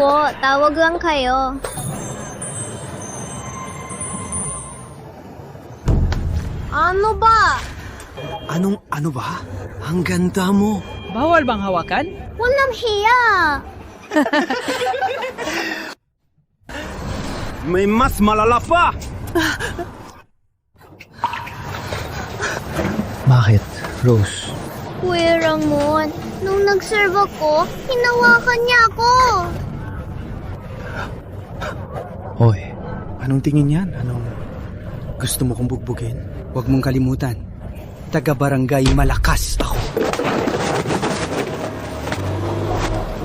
po, tawag lang kayo. Ano ba? Ano ba? Ang ganda mo. Bawal bang hawakan? Walang hiya. May mas malala pa! Bakit, Rose? Kuya Ramon, nung nag-serve ako, hinawakan niya ako. Hoy, anong tingin yan? Gusto mo kong bugbugin? Huwag mong kalimutan. Taga-barangay malakas ako.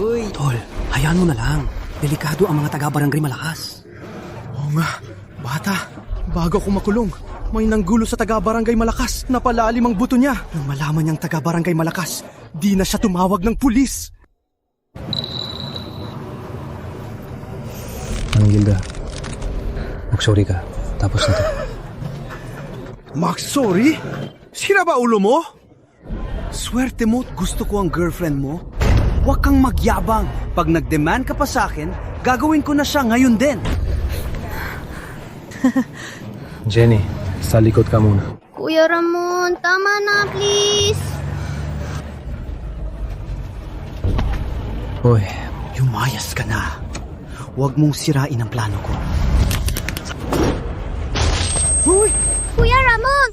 Uy! Tol, hayaan mo na lang. Delikado ang mga taga-barangay malakas. Oo nga, bata. Bago ako makulong, may nanggulo sa taga-barangay malakas. Napalalim ang buto niya. Nang malaman niyang taga-barangay malakas, di na siya tumawag ng pulis. Anong Gilda? Mag-sorry ka. Tapos na to. Sorry? Sira ba ulo mo? Swerte mo at gusto ko ang girlfriend mo. Huwag kang magyabang. Pag nag-demand ka pa sa akin, gagawin ko na siya ngayon din. Jenny, sa likod ka muna. Kuya Ramon, tama na please. Hoy, Lumayas ka na. Huwag mong sirain ang plano ko. Hoy! Kuya Ramon!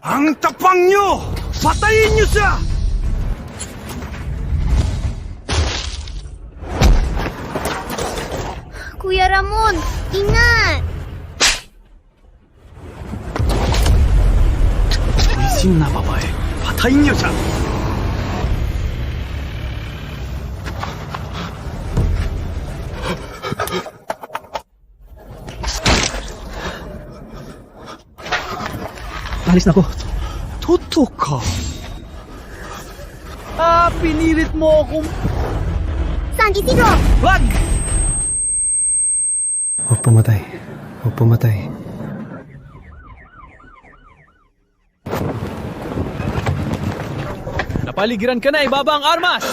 Ang tapang nyo! Patayin nyo siya! Kuya Ramon, ingat! Sino na babae? Patayin nyo siya! alis na ako. Totoo ka? Pinilit mo akong... San Isidro! Wag! Huwag pumatay. Huwag pumatay. Napaligiran ka na, ibaba ang armas!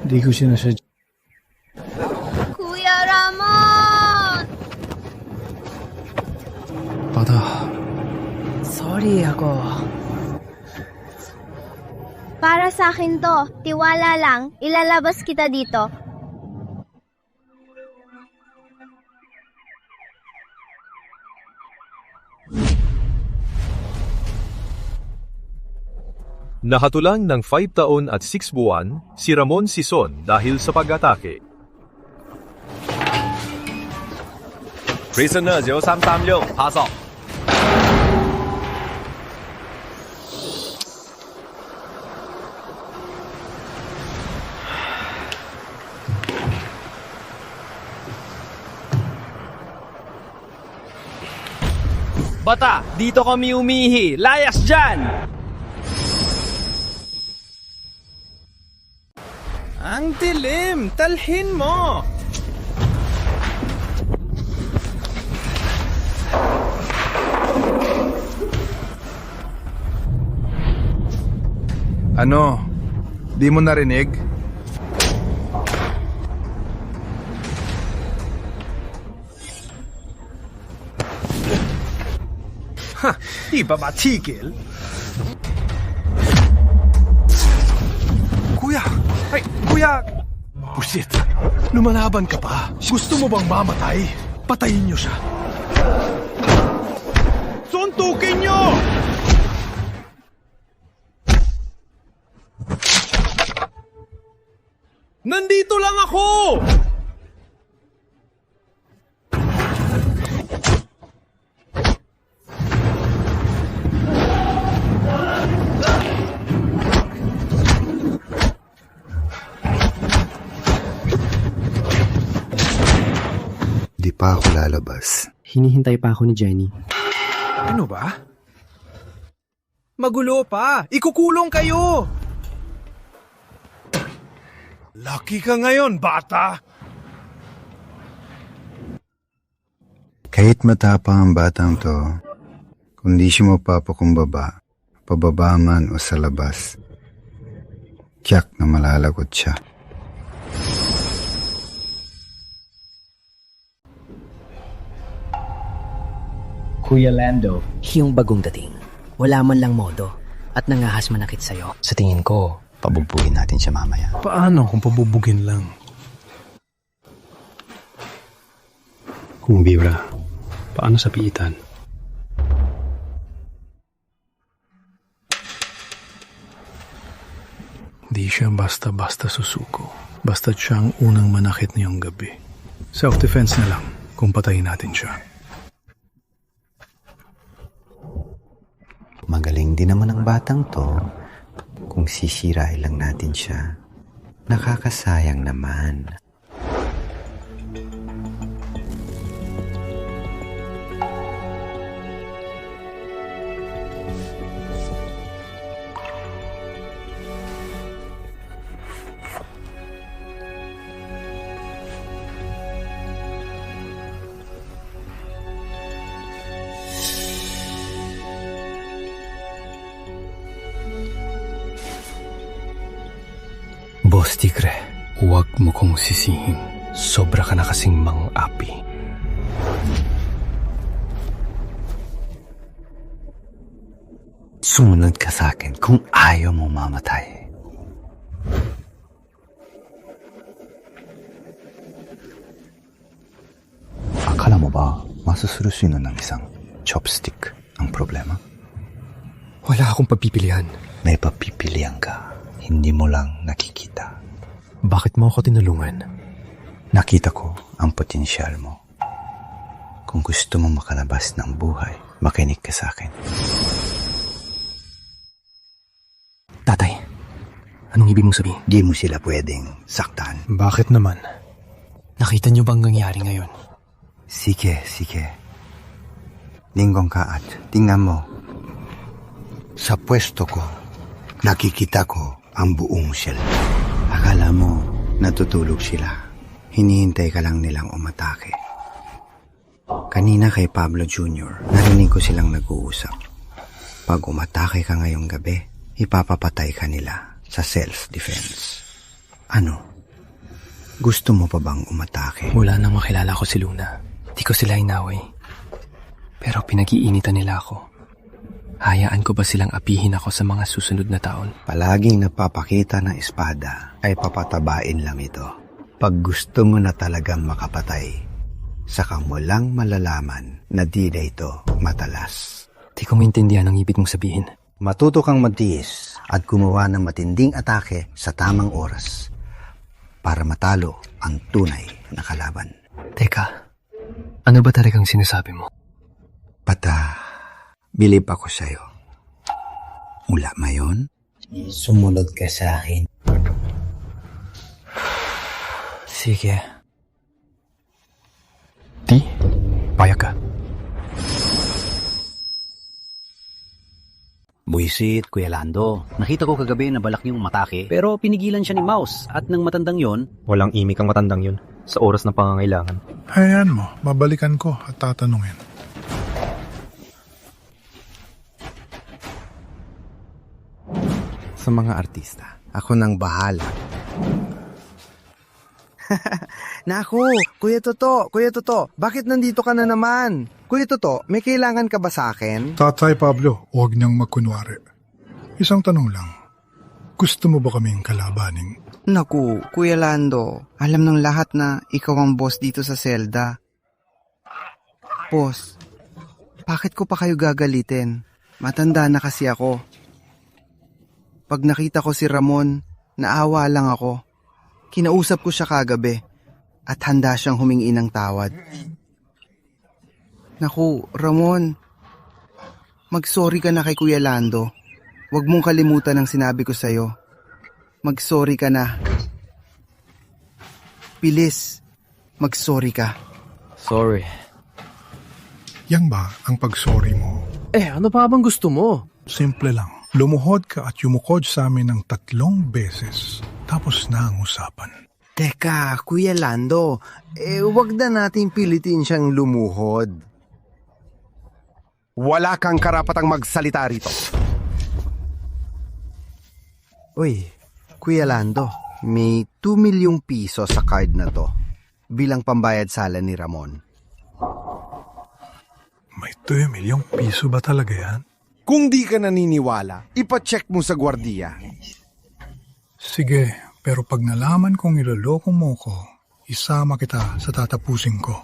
Hindi ko sinasadya. Kuya Ramon! Bata, Sorry ako. Para sa akin to, tiwala lang, ilalabas kita dito. Nahatulang ng 5 taon at 6 buwan si Ramon Sison dahil sa pag-atake. Prisoner 0336 pasok. Bata, dito kami umihi. Layas dyan! Ang dilim! Talhin mo! Ano? Di mo narinig? Ha! Di ba matigil? Kuya! Ay, kuya! Busit! Lumalaban ka pa. Gusto mo bang mamatay? Patayin niyo siya. Suntukin niyo! Nandito lang ako! Di pa ako lalabas. hinihintay pa ako ni Jenny. Ano ba? Magulo pa! Ikukulong kayo! Lucky ka ngayon, bata! Kahit matapang ang batang to, kung di siya mapapakumbaba, pababa man o sa labas, tiyak na malalagot siya. Kuya Lando. Yung bagong dating. Wala man lang modo at nangahas manakit sa'yo. Sa tingin ko, Pabubuhin natin siya mamaya. Paano kung pabubugin lang? kung bira, paano sa piitan? Di siya basta-basta susuko. Basta't siya ang unang manakit ngayong gabi. Self-defense na lang kung patayin natin siya. Magaling din naman ang batang to. Kung sisirain lang natin siya, nakakasayang naman. Boss Tigre, huwag mo kong sisihin. Sobra ka na kasing mang-api. Sumunod ka sa akin kung ayaw mo mamatay. Akala mo ba masusolusyonan ng isang chopstick ang problema? Wala akong pagpipilian. May papipilian ka. Hindi mo lang nakikita. Bakit mo ako tinulungan? Nakita ko ang potensyal mo. Kung gusto mo makalabas ng buhay, makinig ka sa akin. Tatay, anong ibig mong sabihin? Di mo sila pwedeng saktan. Bakit naman? Nakita niyo bang nangyari ngayon? Sige. Linggong ka at tingnan mo. Sa pwesto ko, nakikita ko ang buong shell. Akala mo, natutulog sila. Hinihintay ka lang nilang umatake. Kanina kay Pablo Jr., narinig ko silang nag-uusap. Pag umatake ka ngayong gabi, ipapapatay ka nila sa self-defense. Ano? Gusto mo pa bang umatake? Mula nang makilala ko si Luna, di ko sila inaway. Pero pinag-iinitan nila ako. Hayaan ko ba silang apihin ako sa mga susunod na taon? Palaging nagpapakita ng espada ay papatabain lang ito. Pag gusto mo na talagang makapatay, saka mo lang malalaman na di na ito matalas. Di ko maintindihan ang ibig mong sabihin. Matuto kang magtiis at gumawa ng matinding atake sa tamang oras para matalo ang tunay na kalaban. Teka, ano ba talagang sinasabi mo? Bilib ako sa'yo. Mula mayon, sumunod ka sa akin. Sige. Di, payag ka. Buisit, Kuya Lando. Nakita ko kagabi na balak niyong matake, pero pinigilan siya ni Mouse at ng matandang yon. Walang imik ang matandang yun sa oras ng pangangailangan. Hayaan mo, babalikan ko at tatanungin. Sa mga artista, ako nang bahala. Naku, Kuya Toto, bakit nandito ka na naman? Kuya Toto, may kailangan ka ba sa akin? Tatay Pablo, huwag niyang magkunwari. Isang tanong lang. Gusto mo ba kaming kalabanin? Naku, Kuya Lando, alam ng lahat na ikaw ang boss dito sa Zelda. Boss, bakit ko pa kayo gagalitin? Matanda na kasi ako. Pag nakita ko si Ramon, naawa lang ako. Kinausap ko siya kagabi at handa siyang humingi ng tawad. Naku, Ramon, mag-sorry ka na kay Kuya Lando. Huwag mong kalimutan ang sinabi ko sa'yo. Mag-sorry ka na. Bilis, mag-sorry ka. Sorry. Yang ba ang pag-sorry mo? Ano pa bang gusto mo? Simple lang. Lumuhod ka at yumukod sa amin ng 3 beses. Tapos na ang usapan. Teka, Kuya Lando, wag na nating pilitin siyang lumuhod. Wala kang karapatang magsalita rito. Uy, Kuya Lando, may 2 milyong piso sa card na to bilang pambayad sala ni Ramon. May 2 milyong piso ba talaga yan? Kung di ka naniniwala, ipacheck mo sa gwardiya. Sige, pero pag nalaman kong iloloko mo ko, isama kita sa tatapusin ko.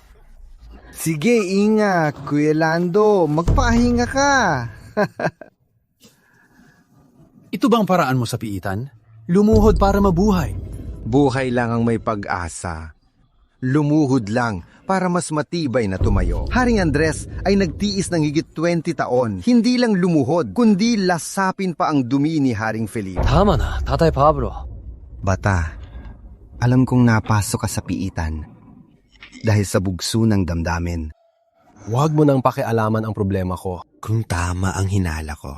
Sige, inga, Kuya Lando, magpahinga ka. Ito bang paraan mo sa piitan? Lumuhod para mabuhay. Buhay lang ang may pag-asa. Lumuhod lang para mas matibay na tumayo. Haring Andres ay nagtiis ng higit 20 taon. Hindi lang lumuhod, kundi lasapin pa ang dumi ni Haring Felipe. Tama na, Tatay Pablo. Bata, alam kong napasok ka sa piitan dahil sa bugso ng damdamin. Huwag mo nang pakialaman ang problema ko. Kung tama ang hinala ko,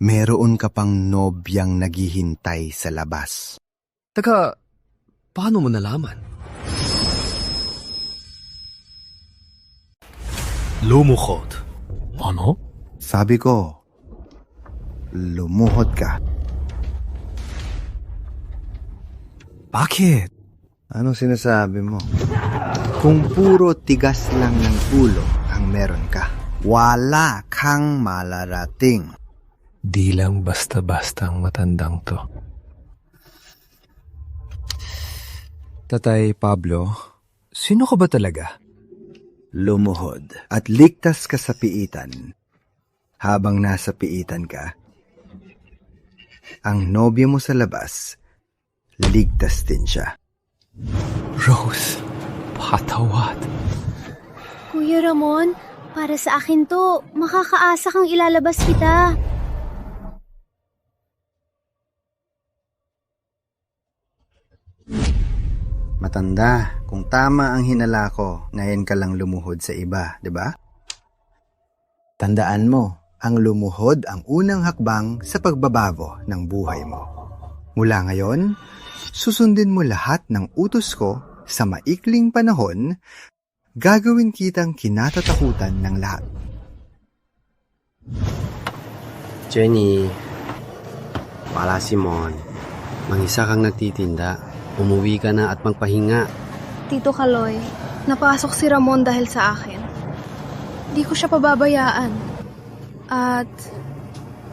meron ka pang nobyang naghihintay sa labas. Taka, paano mo nalaman? Lumuhod. Ano? Sabi ko, lumuhod ka. Bakit? Anong sinasabi mo? Kung puro tigas lang ng ulo ang meron ka, wala kang malarating. Di lang basta-basta ang matandang to. Tatay Pablo, Sino ka ba talaga? lumuhod at ligtas ka sa piitan. Habang nasa piitan ka, ang nobya mo sa labas, ligtas din siya. Rose, patawad. Kuya Ramon, para sa akin to, makakaasa kang ilalabas kita. Matanda, kung tama ang hinala ko, ngayon ka lang lumuhod sa iba, di ba? Tandaan mo, ang lumuhod ang unang hakbang sa pagbabago ng buhay mo. Mula ngayon, susundin mo lahat ng utos ko sa maikling panahon, gagawin kitang kinatatakutan ng lahat. Jenny, pala Simon, mangisa kang nagtitinda. Umuwi ka na at magpahinga. Tito Kaloy, napasok si Ramon dahil sa akin. Di ko siya pababayaan. At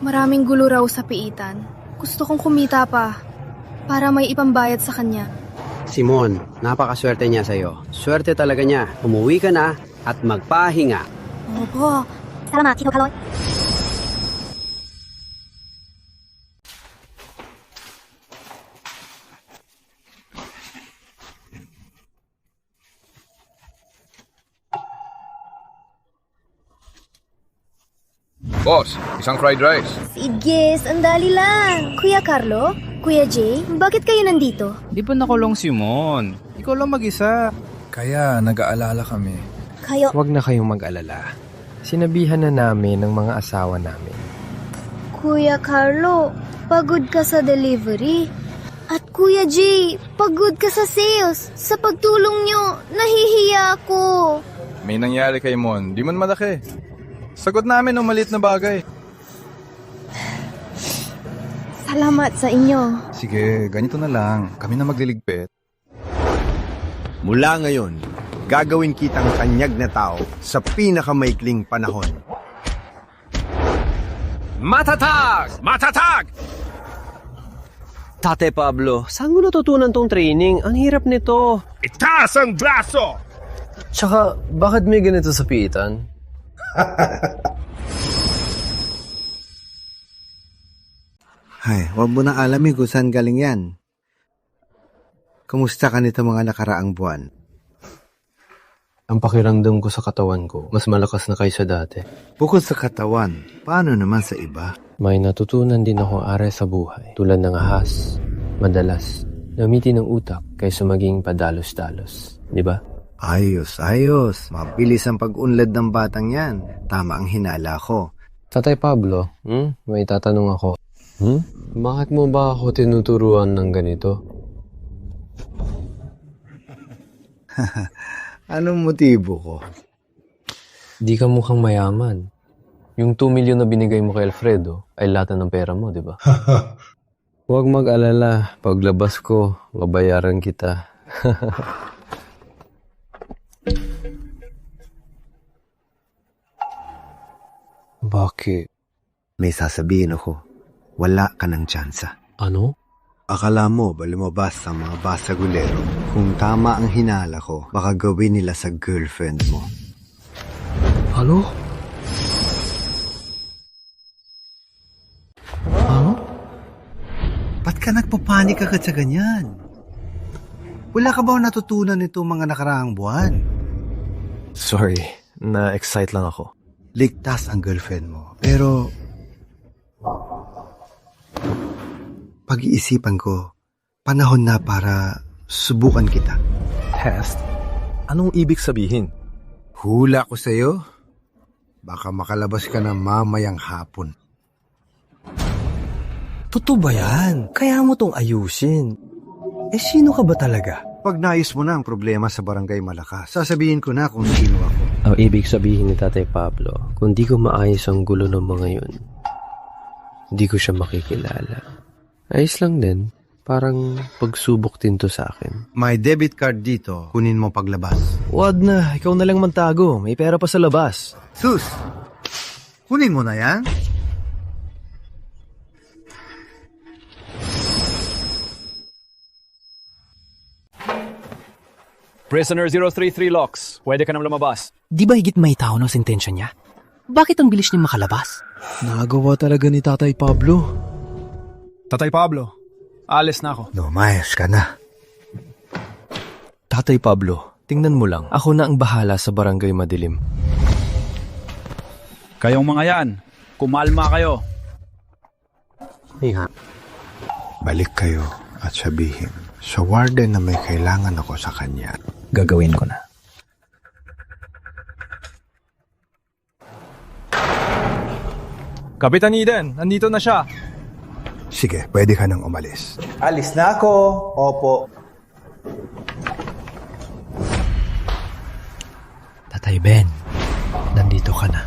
maraming gulo raw sa piitan. Gusto kong kumita pa para may ipambayad sa kanya. Simon, napakaswerte niya sa'yo. Swerte talaga niya. Umuwi ka na at magpahinga. Opo. Salamat, Tito Kaloy. Boss, isang fried rice. Sige, sandali lang. Kuya Carlo, Kuya Jay, bakit kayo nandito? Di ba nakulong si Mon? Ikaw lang mag-isa. Kaya nag-aalala kami. Kayo... Huwag na kayong mag-alala. Sinabihan na namin ng mga asawa namin. Kuya Carlo, pagod ka sa delivery. At Kuya Jay, pagod ka sa sales. Sa pagtulong nyo, nahihiya ako. May nangyari kay Mon, di man malaki. Sagot namin ng maliit na bagay. Salamat sa inyo. Sige, ganito na lang. Kami na magliligpit. Mula ngayon, gagawin kitang kanyag na tao sa pinakamaikling panahon. Matatag! Matatag! Tate Pablo, saan mo natutunan tong training? Ang hirap nito. Itaas ang braso! Tsaka, bakit may ganito sa piitan? Ay, huwag mo nang alamin kung saan galing yan. Kumusta ka nito mga nakaraang buwan? Ang pakiramdam ko sa katawan ko, mas malakas na kaysa dati. Bukod sa katawan, paano naman sa iba? May natutunan din ako aral sa buhay, tulad ng ahas, madalas, gamitin ng utak kaysa maging padalos-dalos. Di ba? Ayos. Mabilis ang pag-unlad ng batang yan. Tama ang hinala ko. Tatay Pablo, may tatanong ako. Bakit mo ba ako tinuturuan ng ganito? Anong motibo ko? Di ka mukhang mayaman. Yung 2 million na binigay mo kay Alfredo ay lahat ng pera mo, di ba? Huwag mag-alala. Paglabas ko, babayaran kita. Bakit? May sasabihin ako. Wala ka ng tsansa. Ano? Akala mo ba lumabas sa mga basagulero? Kung tama ang hinala ko, baka gawin nila sa girlfriend mo. Ano? Ano? Ba't ka nagpapanik agad sa ganyan? Wala ka ba natutunan nito mga nakaraang buwan? Sorry, na-excite lang ako. Ligtas ang girlfriend mo. Pero pag-iisipan ko, panahon na para subukan kita. Test? Anong ibig sabihin? Hula ko sa'yo. Baka makalabas ka na mamayang hapon. Totoo ba yan? Kaya mo tong ayusin. Sino ka ba talaga? Pag nais mo na ang problema sa Barangay Malakas, sasabihin ko na kung sino ako. Ang ibig sabihin ni Tatay Pablo, kung di ko maayos ang gulo ng mga yun, di ko siya makikilala. Ayos lang din. Parang pagsubok din to sa akin. May debit card dito. Kunin mo paglabas. Wag na. Ikaw na lang magtago. May pera pa sa labas. Sus! Kunin mo na yan. Prisoner 033 Locks, pwede ka nang lumabas. Di ba higit may tao ng sentensya niya? Bakit ang bilis niya makalabas? Nagawa talaga ni Tatay Pablo. Tatay Pablo, alis na ako. Lumayas ka na. Tatay Pablo, tingnan mo lang. Ako na ang bahala sa Barangay Madilim. Kayong mga yan, kumalma kayo. Iha. Balik kayo at sabihin sa warden na may kailangan ako sa kanya. Gagawin ko na. Kapitan Eden, nandito na siya. Sige, pwede ka nang umalis. Alis na ako. Opo. Tatay Ben, nandito ka na.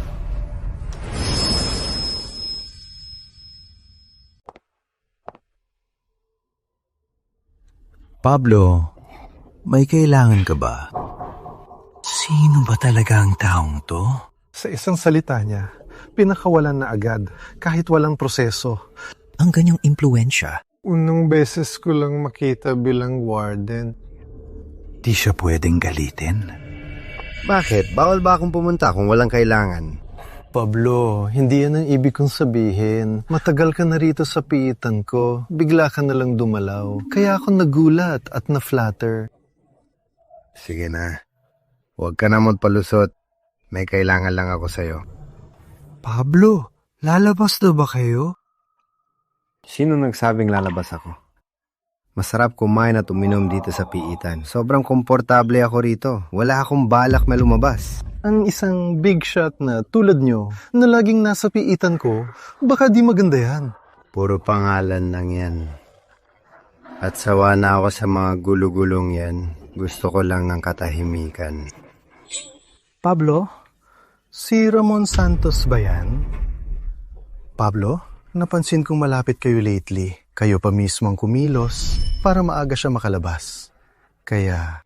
Pablo, may kailangan ka ba? Sino ba talaga ang taong to? Sa isang salita niya, pinakawalan na agad kahit walang proseso. Ang ganyang impluensya. Unang beses ko lang makita bilang warden. Di siya pwedeng galitin. Bakit? Bawal ba akong pumunta kung walang kailangan? Pablo, hindi yan ang ibig kong sabihin. Matagal ka na rito sa piitan ko. Bigla ka na lang dumalaw. Kaya ako nagulat at na-flatter. Sige na. Huwag ka na magpalusot. May kailangan lang ako sa'yo. Pablo, lalabas na ba kayo? Sino nagsabing lalabas ako? Masarap kumain at uminom dito sa piitan. Sobrang komportable ako rito. Wala akong balak na lumabas. Ang isang big shot na tulad nyo na laging nasa piitan ko, baka di maganda yan. Puro pangalan lang yan. At sawa na ako sa mga gulo-gulong yan. Gusto ko lang ng katahimikan. Pablo, si Ramon Santos ba yan? Pablo, napansin kong malapit kayo lately. Kayo pa mismo ang kumilos para maaga siya makalabas. Kaya...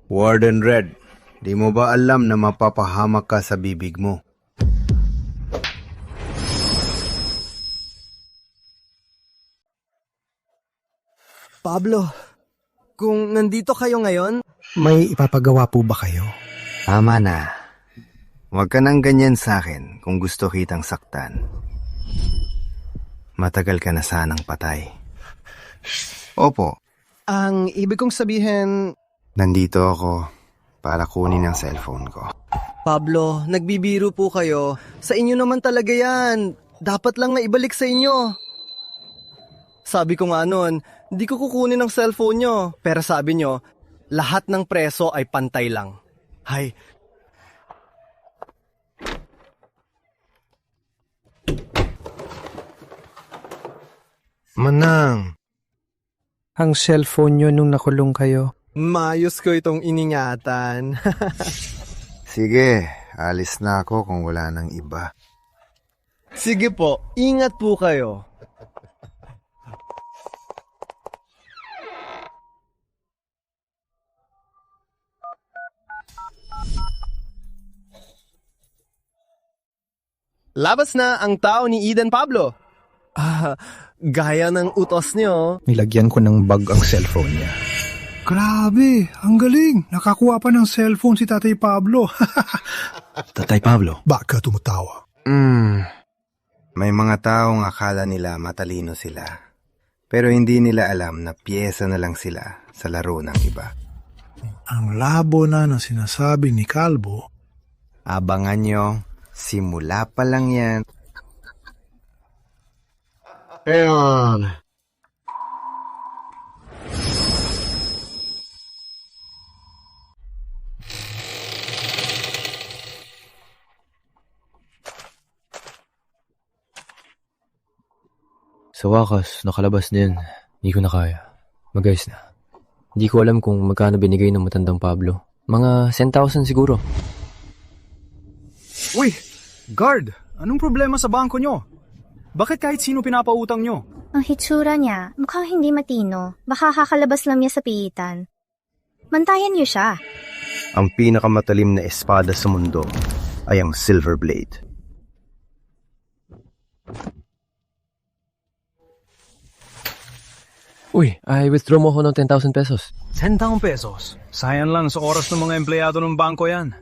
Warden Red, di mo ba alam na mapapahamak ka sa bibig mo? Pablo, kung nandito kayo ngayon, may ipapagawa po ba kayo? Tama na. Huwag ka nang ganyan sa akin kung gusto kitang saktan. Matagal ka na sanang patay. Opo. Ang ibig kong sabihin... Nandito ako para kunin ang cellphone ko. Pablo, nagbibiro po kayo. Sa inyo naman talaga yan. Dapat lang na ibalik sa inyo. Sabi ko nga noon, di ko kukunin ang cellphone nyo. Pero sabi nyo, lahat ng preso ay pantay lang. Hay. Manang. Ang cellphone nyo nung nakulong kayo. Mayos ko itong iningatan. Sige, alis na ako kung wala nang iba. Sige po, ingat po kayo. Labas na ang tao ni Eden Pablo. Gaya ng utos niyo. Nilagyan ko ng bag ang cellphone niya. Grabe, ang galing. Nakakuha pa ng cellphone si Tatay Pablo. Tatay Pablo. Baka tumutawa. May mga taong akala nila matalino sila. Pero hindi nila alam na piyesa na lang sila sa laro ng iba. Ang labo na ng sinasabi ni Kalbo. Abangan nyo, simula pa lang yan. Ayan. Sa wakas, nakalabas din. Hindi ko na kaya. Mag-ayos na. Hindi ko alam kung magkano binigay ng matandang Pablo. Mga 10,000 siguro. Uy, guard! Anong problema sa bangko nyo? Bakit kahit sino pinapautang nyo? Ang hitsura niya, mukhang hindi matino. Baka kakalabas lang niya sa piitan. Mantayan niyo siya. Ang pinakamatalim na espada sa mundo ay ang Silver Blade. Uy, I withdraw mo ako ng 10,000 pesos. 10,000 pesos? Sayang lang sa oras ng mga empleyado ng bangko yan.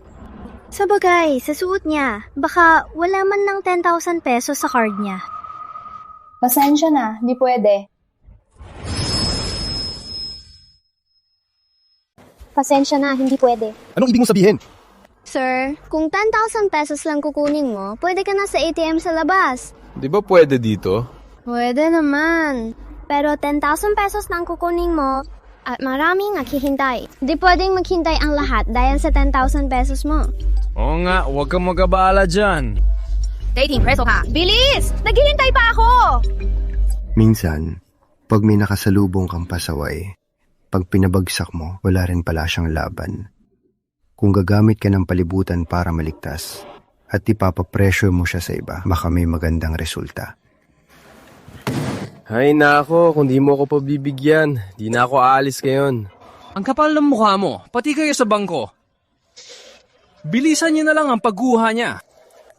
Sa bagay, sa suot niya, baka wala man ng 10,000 pesos sa card niya. Pasensya na, di pwede. Pasensya na, hindi pwede. Anong ibig mong sabihin? Sir, kung 10,000 pesos lang kukunin mo, pwede ka na sa ATM sa labas. Di ba pwede dito? Pwede naman. Pero 10,000 pesos lang kukunin mo at maraming naghihintay. Di pwedeng maghintay ang lahat dahil sa 10,000 pesos mo. Oo nga, huwag kang mag-abala dyan. Dating preso ka. Bilis! Naghihintay pa ako! Minsan, pag may nakasalubong kang pasaway, pag pinabagsak mo, wala rin pala siyang laban. Kung gagamit ka ng palibutan para maligtas at ipapapressure mo siya sa iba, baka may magandang resulta. Ay nako, kung di mo ako pabibigyan, di na ako aalis ngayon. Ang kapal ng mukha mo, pati kayo sa bangko. Bilisan niyo na lang ang pagguha niya.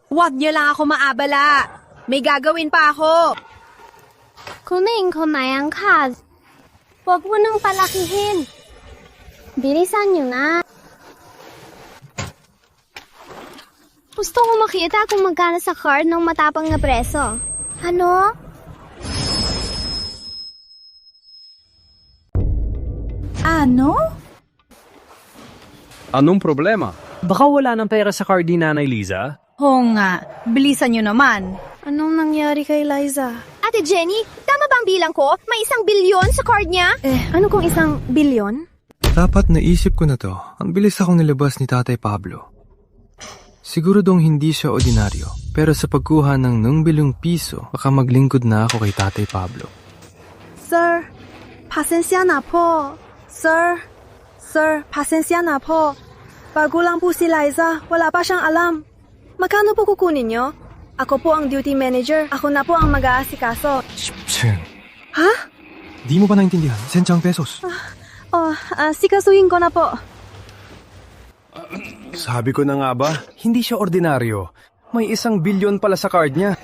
Huwag niyo lang ako maabala. May gagawin pa ako. Kunin ko na yung card. Huwag mo nang palakihin. Bilisan niyo na. Gusto ko makita kung magkano sa card ng matapang na preso. Ano? Ano? Anong problema? Baka wala ng pera sa card ni Nanay Liza? Oo nga, bilisan nyo naman. Anong nangyari kay Liza? Ate Jenny, tama bang bilang ko? May 1 bilyon sa card niya? Ano kung 1 bilyon? Dapat naisip ko na to. Ang bilis akong nilabas ni Tatay Pablo. Siguro dong hindi siya ordinaryo. Pero sa pagkuha ng 1 bilyong piso, baka maglingkod na ako kay Tatay Pablo. Sir, pasensya na po. Sir, pasensya na po. Bago lang po si Liza, wala pa siyang alam. Magkano po kukunin niyo? Ako po ang duty manager. Ako na po ang mag-aasikaso. Ha? Di mo ba naintindihan? 10,000 pesos. Sikasuhin ko na po. Sabi ko na nga ba, hindi siya ordinaryo. May 1 bilyon pala sa card niya.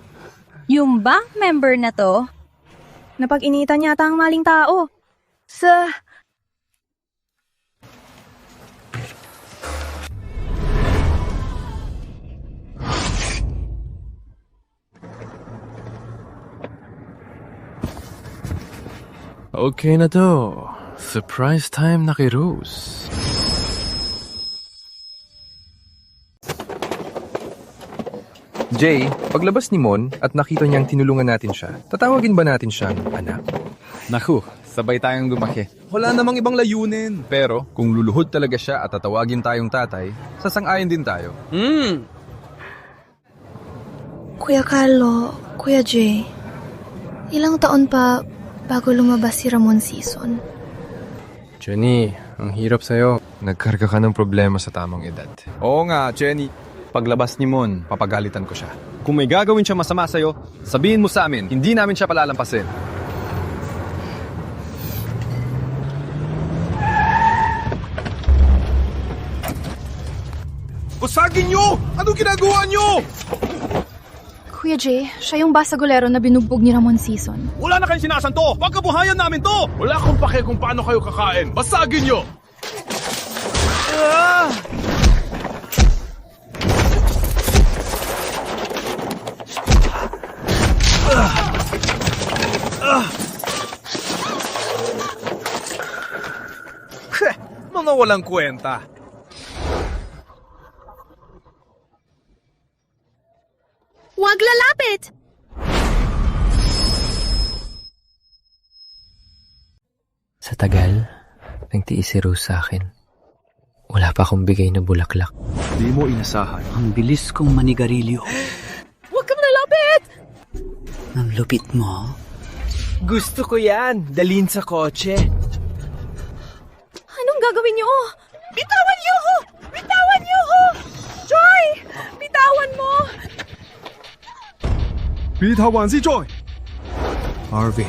Yung bank member na to, napag-initan yata ang maling tao. Sir, Okay na to. Surprise time na kay Rose. Jay, paglabas ni Mon at nakita niyang tinulungan natin siya, tatawagin ba natin siyang anak? Naku, sabay tayong lumaki. Wala namang ibang layunin. Pero kung luluhod talaga siya at tatawagin tayong tatay, sasang-ayon din tayo. Kuya Carlo, Kuya Jay, ilang taon pa bago lumabas si Ramon Season? Jenny, ang hirap sa'yo. Nagkarga ka ng problema sa tamang edad. Oo nga, Jenny. Paglabas ni Mon, papagalitan ko siya. Kung may gagawin siya masama sa'yo, sabihin mo sa amin, hindi namin siya palalampasin. Basagin nyo! Anong ginagawa nyo? Kuya Jay, siya yung basagolero na binugbog ni Ramon Season. Wala na kayong sinasanto! Pagkabuhayan namin to! Wala akong pake kung paano kayo kakain. Basagin nyo! Mga walang kwenta. Huwag lalapit! Sa tagal, nagtiis si Rose sa akin. Wala pa akong bigay na bulaklak. Di mo inasahan. Ang bilis kong manigarilyo. Huwag kang lalapit! Ang lupit mo. Gusto ko yan. Dalhin sa kotse. Anong gagawin niyo? Bitawan niyo ko! Bitawan niyo ko! Joy! Bitawan mo! Bitawan si Joy! Harvey.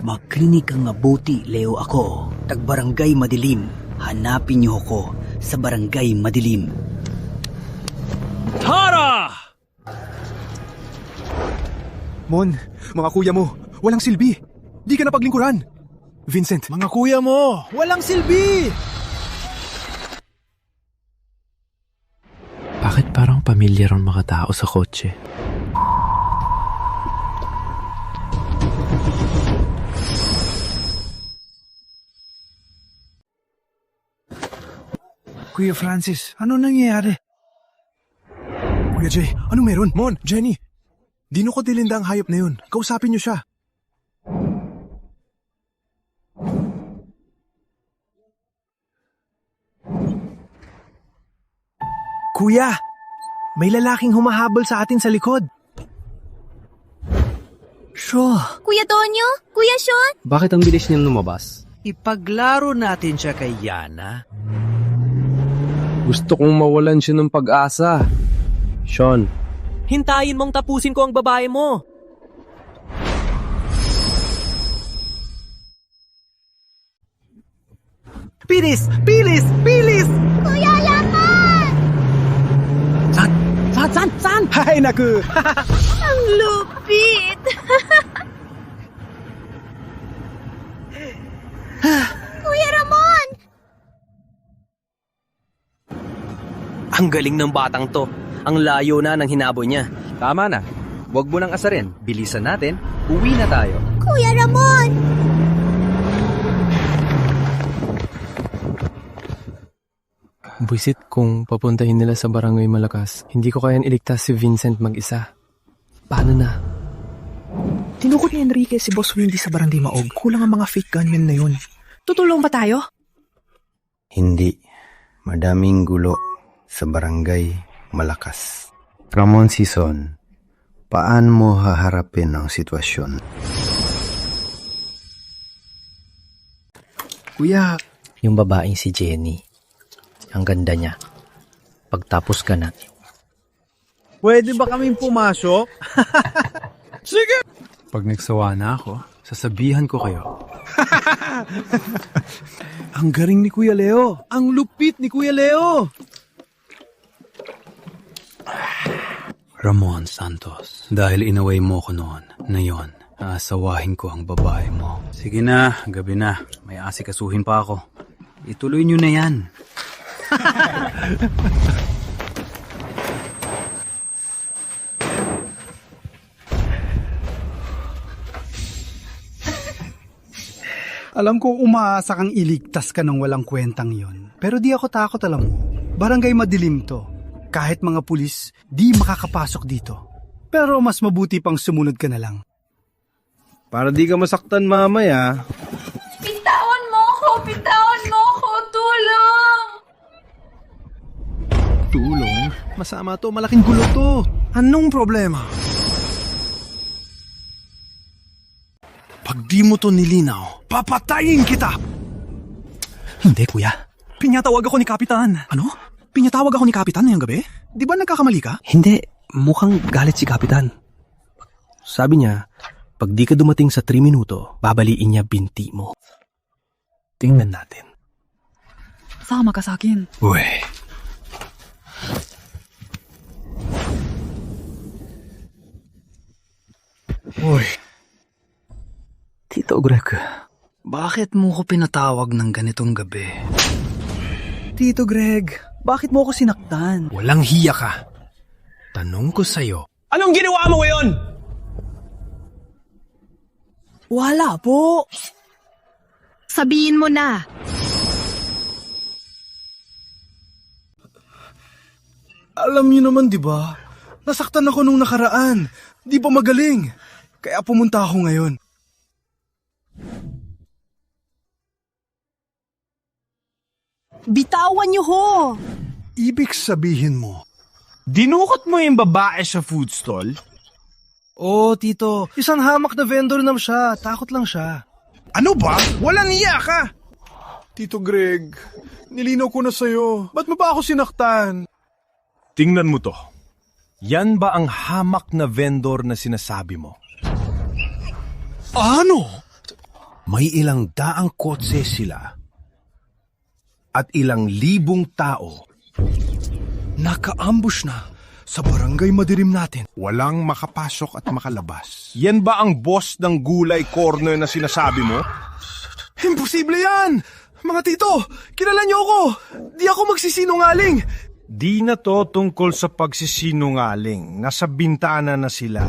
Magklinik ang mabuti, Leo ako. Tagbarangay Madilim. Hanapin niyo ako sa Barangay Madilim. Tara! Mon, mga kuya mo, walang silbi. Di ka na paglingkuran. Vincent, mga kuya mo, walang silbi! Bakit parang pamilyar ang mga tao sa kotse? Kuya Francis, ano nangyayari? Kuya Jay, anong meron? Mon, Jenny, di ko dilinda ang hayop na yun. Kausapin niyo siya. Kuya, may lalaking humahabol sa atin sa likod. Sure. Kuya Tonyo? Kuya Sean? Bakit ang bilis niyang lumabas? Ipaglaro natin siya kay Yana. Gusto kong mawalan siya ng pag-asa. Sean. Hintayin mong tapusin ko ang babae mo. Pilis! Pilis! Pilis! Kuya Laman! San? Hay naku! Ang lupit! Kuya Ramon! Ang galing ng batang to. Ang layo na ng hinabo niya. Tama na. Huwag mo nang asarin. Bilisan natin. Uwi na tayo. Kuya Ramon! Buisit kung papuntahin nila sa Barangay Malakas. Hindi ko kayang iligtas si Vincent mag-isa. Paano na? Tinukot ni Enrique si Boss Windy sa Barangay Maog. Kulang ang mga fake gunmen na yun. Tutulong ba tayo? Hindi. Madaming gulo sa Barangay Malakas. Ramon Season, paano mo haharapin ang sitwasyon? Kuya! Yung babaeng si Jenny. Ang ganda niya. Pagtapos ka na. Pwede ba kaming pumasok? Sige! Pag nagsawa na ako, sasabihan ko kayo. Ang galing ni Kuya Leo. Ang lupit ni Kuya Leo. Ramon Santos, dahil inaway mo ko noon, ngayon, aasawahin ko ang babae mo. Sige na, gabi na. May asikasuhin pa ako. Ituloy nyo na yan. Alam ko umaasa kang iligtas ka ng walang kwentang yon. Pero di ako takot, alam mo. Barangay Madilim to. Kahit mga pulis, di makakapasok dito. Pero mas mabuti pang sumunod ka na lang. Para di ka masaktan mamaya. Bitawan mo ko! Bitawan mo ko! Tulong! Tulong? Masama to, malaking gulo to. Anong problema? Pag di mo to nilinaw, papatayin kita! Hindi, kuya. Pinatawag ako ni Kapitan. Ano? Pinatawag ako ni Kapitan ngayong gabi? Di ba nagkakamali ka? Hindi, mukhang galit si Kapitan. Sabi niya, pag di ka dumating sa 3 minuto, babaliin niya binti mo. Tingnan natin. Sama ka sa akin. Uy. Uy. Tito Greg. Bakit mo ko pinatawag ng ganitong gabi? Tito Greg, bakit mo ko sinaktan? Walang hiya ka. Tanong ko sa'yo. Anong ginawa mo ngayon? Wala po. Sabihin mo na. Alam niyo naman, di ba? Nasaktan ako nung nakaraan. Di pa magaling. Kaya pumunta ako ngayon. Bitawan niyo ho. Ibig sabihin mo, Dinukot mo yung babae sa food stall? Oo, Tito. Isang hamak na vendor nam siya. Takot lang siya. Ano ba? Walang iya ka! Tito Greg, nilinaw ko na sa'yo. Ba't mo ba ako sinaktan? Tingnan mo to. Yan ba ang hamak na vendor na sinasabi mo? Ano? May ilang daang kotse sila at ilang libong tao. Naka-ambush na sa barangay madilim natin. Walang makapasok at makalabas. Yan ba ang boss ng gulay corner na sinasabi mo? Imposible yan! Mga tito, kilala niyo ako! Di ako magsisinungaling! Di na to tungkol sa pagsisinungaling. Nasa bintana na sila.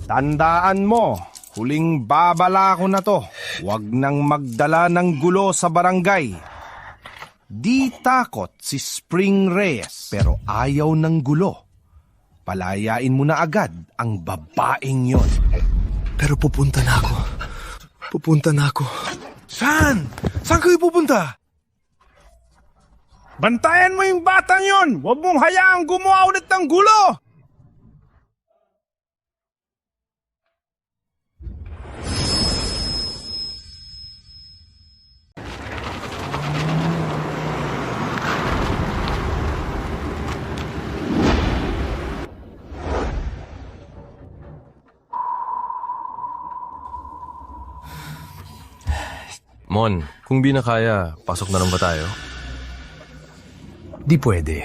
Tandaan mo, huling babala ko na to. Huwag nang magdala ng gulo sa barangay. Di takot si Spring Reyes pero ayaw ng gulo. Palayain mo na agad ang babaeng yon. Pero pupunta na ako. Pupunta na ako. Saan? Saan kayo pupunta? Bantayan mo yung batang yon! Huwag mong hayaang gumawa ulit ng gulo! Mon, kung di na kaya, pasok na lang ba tayo? Di pwede.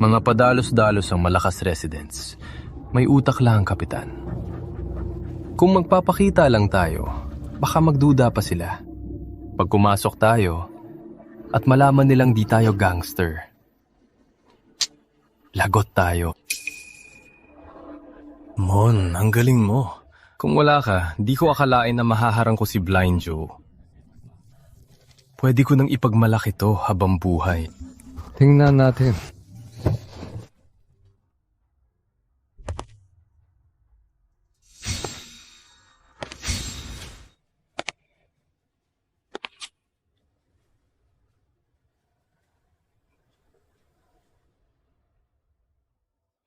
Mga padalos-dalos ang malakas residents. May utak lang, Kapitan. Kung magpapakita lang tayo, baka magduda pa sila. Pag pumasok tayo, at malaman nilang di tayo gangster, lagot tayo. Mon, ang galing mo. Kung wala ka, di ko akalain na mahaharang ko si Blind Joe. Pwede ko nang ipagmalaki to habang buhay. Tingnan natin.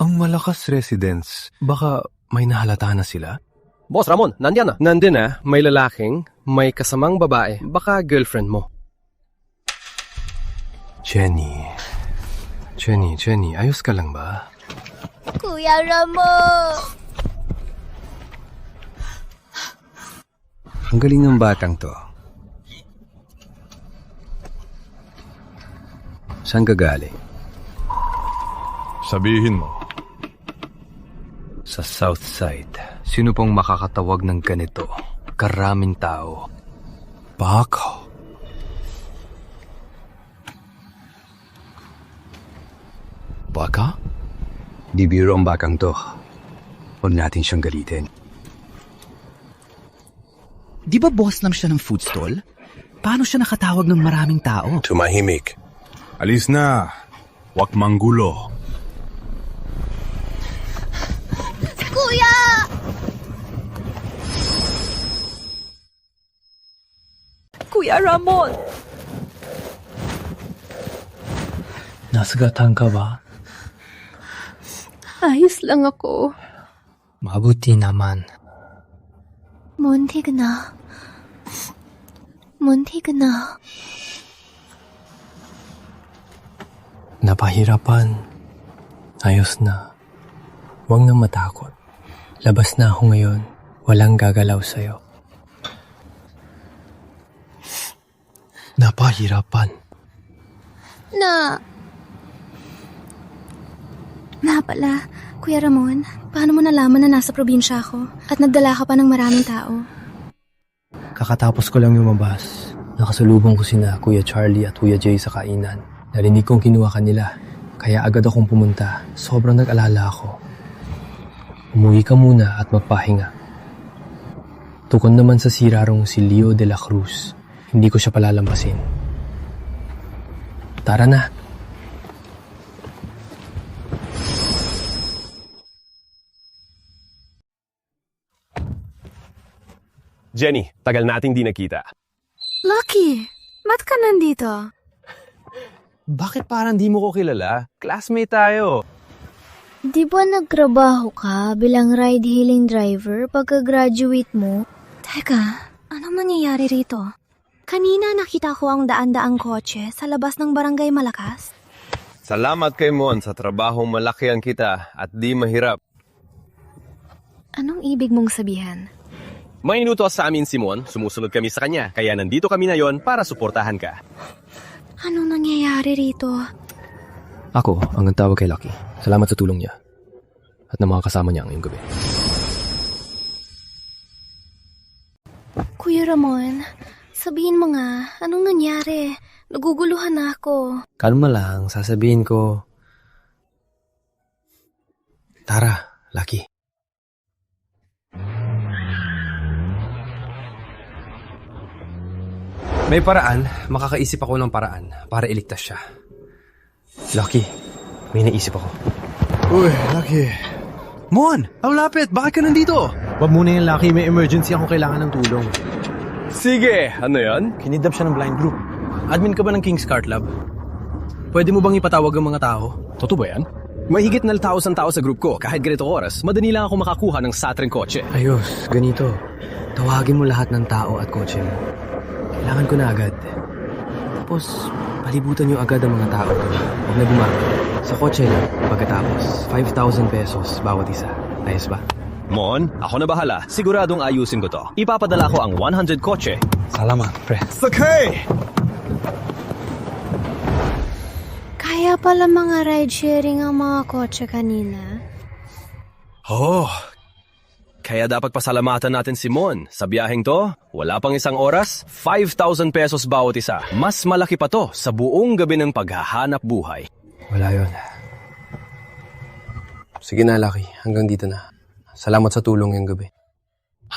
Ang malakas residents, baka may nahalata na sila? Boss Ramon, nandiyan na. Nandun na, may lalaking, may kasamang babae, baka girlfriend mo. Jenny, ayos ka lang ba? Kuya Ramo! Ang galing ng batang to. Saan gagaling? Sabihin mo. Sa South Side. Sino pong makakatawag ng ganito? Karaming tao. Baka. Baka? Di biro ang bakang to. Huwag natin siyang galitin. Di ba boss lang siya ng food stall? Paano siya nakatawag ng maraming tao? Tumahimik. Alis na. Huwag manggulo. Kuya! Kuya Ramon! Nasagatan ka ba? Ayos lang ako. Mabuti naman. Muntik na. Muntik na. Napahirapan. Ayos na. Huwag nang matakot. Labas na ako ngayon. Walang gagalaw sa'yo. Napahirapan. Na pala, Kuya Ramon, paano mo nalaman na nasa probinsya ako at nagdala ka pa ng maraming tao? Kakatapos ko lang lumabas. Nakasalubong ko sina Kuya Charlie at Kuya Jay sa kainan. Narinig kong kinuha kanila, kaya agad akong pumunta. Sobrang nag-alala ako. Umuwi ka muna at magpahinga. Tukon naman sa sirarong si Leo de la Cruz. Hindi ko siya palalampasin. Tara na. Jenny, tagal nating di nakita. Lucky, ba't ka nandito? Bakit parang di mo ko kilala? Classmate tayo. Di ba nagtrabaho ka bilang ride-hailing driver pagka-graduate mo? Teka, anong nangyayari rito? Kanina nakita ko ang daan-daang kotse sa labas ng Barangay Malakas. Salamat kay Mon sa trabahong malakihan kita at di mahirap. Anong ibig mong sabihin? May inutos sa amin si Mon, sumusunod kami sa kanya, kaya nandito kami ngayon para suportahan ka. Anong nangyayari rito? Ako ang nagtawag kay Lucky. Salamat sa tulong niya. At ng mga kasama niya ngayong gabi. Kuya Ramon, sabihin mo nga, anong nangyari? Naguguluhan na ako. Kalma lang, sasabihin ko. Tara, Lucky. May paraan, makakaisip ako ng paraan para iligtas siya. Lucky, may naisip ako. Uy, Lucky. Mon, ang lapit! Bakit ka nandito? Wag muna yung Lucky, may emergency ako kailangan ng tulong. Sige, ano yan? Kinidnap siya ng blind group. Admin ka ba ng King's Cart Lab? Pwede mo bang ipatawag ang mga tao? Totoo ba yan? May higit na 1,000 tao sa group ko. Kahit ganito oras, madali lang ako makakuha ng satreng kotse. Ayos, ganito. Tawagin mo lahat ng tao at kotse mo. Kailangan ko na agad. Tapos, palibutan niyo agad ang mga tao. Huwag na gumamit. Sa kotse lang, pagkatapos, 5,000 pesos bawat isa. Ayos ba? Mon, ako na bahala. Siguradong ayusin ko to. Ipapadala ko ang 100 kotse. Salamat, pre. Sakay! Kaya pala mga ride-sharing ang mga kotse kanina. Oh, kaya dapat pasalamatan natin si Mon. Sa biyaheng to, wala pang isang oras, 5,000 pesos bawat isa. Mas malaki pa to sa buong gabi ng paghahanap buhay. Wala yun. Sige na, Lucky. Hanggang dito na. Salamat sa tulong yung gabi.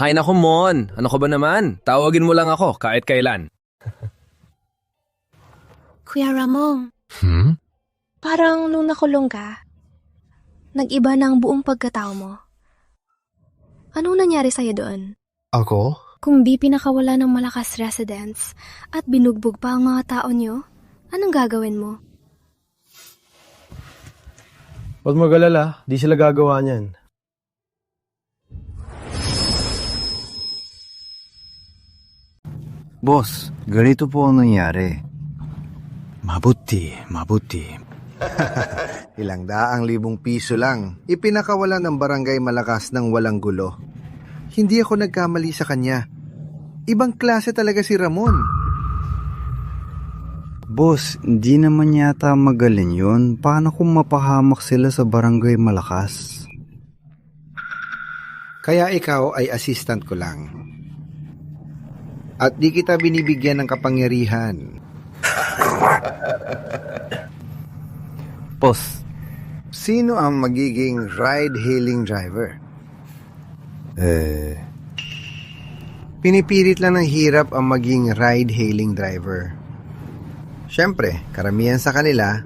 Hay nako, Mon. Ano ka ba naman? Tawagin mo lang ako kahit kailan. Kuya Ramon, Parang nung nakulong ka, nag-iba na ang buong pagkatao mo. Anong nangyari sa'yo doon? Ako? Kung di pinakawala ng Malakas residents at binugbog pa ang mga tao niyo, anong gagawin mo? Huwag mag-alala. Di sila gagawa niyan. Boss, ganito po ang nangyari. Mabuti. Ilang daang libong piso lang. Ipinakawalan ng Barangay Malakas ng walang gulo. Hindi ako nagkamali sa kanya. Ibang klase talaga si Ramon. Boss, hindi naman yata magaling yun. Paano kung mapahamak sila sa Barangay Malakas? Kaya ikaw ay assistant ko lang. At di kita binibigyan ng kapangyarihan. Boss, sino ang magiging ride-hailing driver? Pinipilit lang ng hirap ang maging ride-hailing driver. Siyempre, karamihan sa kanila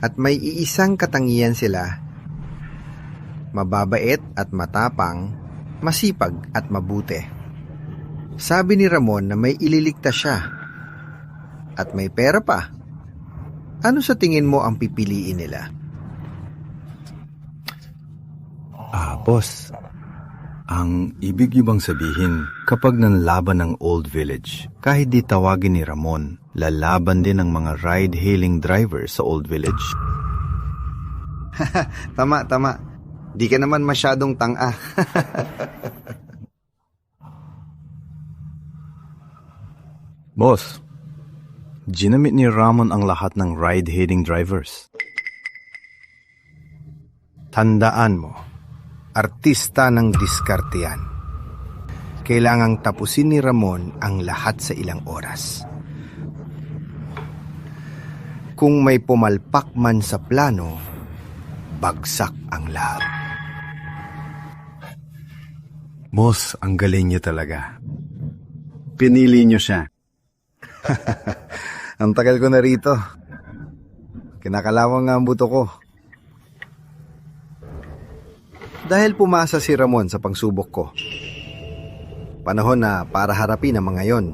at may iisang katangian sila. Mababait at matapang, masipag at mabuti. Sabi ni Ramon na may ililigtas siya at may pera pa. Ano sa tingin mo ang pipiliin nila? Boss. Ang ibig niyo bang sabihin, kapag nanlaban ng Old Village, kahit di tawagin ni Ramon, lalaban din ang mga ride-hailing driver sa Old Village? Tama. Di ka naman masyadong tanga. Boss, ginamit ni Ramon ang lahat ng ride-hailing drivers. Tandaan mo, artista ng diskarte yan. Kailangang tapusin ni Ramon ang lahat sa ilang oras. Kung may pumalpak man sa plano, bagsak ang lahat. Boss, ang galing niyo talaga. Pinili niyo siya. Ang tagal ko na rito. Kinakalawang nga ang buto ko. Dahil pumasa si Ramon sa pangsubok ko. Panahon na para harapin ang mga yon.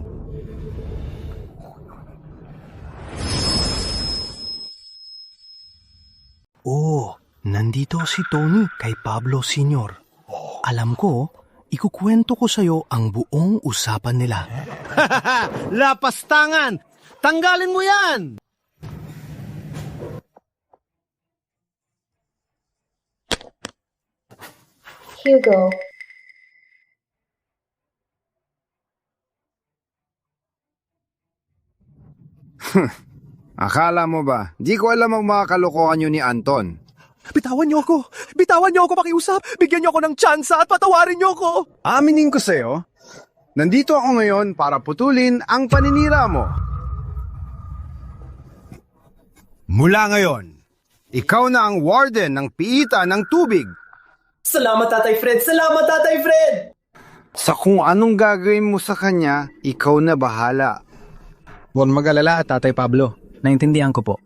Oh, nandito si Tony kay Pablo Sr. Alam ko, ikukwento ko sa'yo ang buong usapan nila. Lapastangan! Tanggalin mo yan! Hugo. Akala mo ba? Di ko alam ang mga kalokohan nyo ni Anton. Bitawan niyo ako! Bitawan niyo ako pakiusap! Bigyan niyo ako ng tsansa at patawarin niyo ako! Aminin ko sa'yo, nandito ako ngayon para putulin ang paninira mo. Mula ngayon, ikaw na ang warden ng piita ng tubig. Salamat, Tatay Fred! Salamat, Tatay Fred! Sa kung anong gagawin mo sa kanya, ikaw na bahala. Huwag mag-alala, Tatay Pablo. Naintindihan ko po.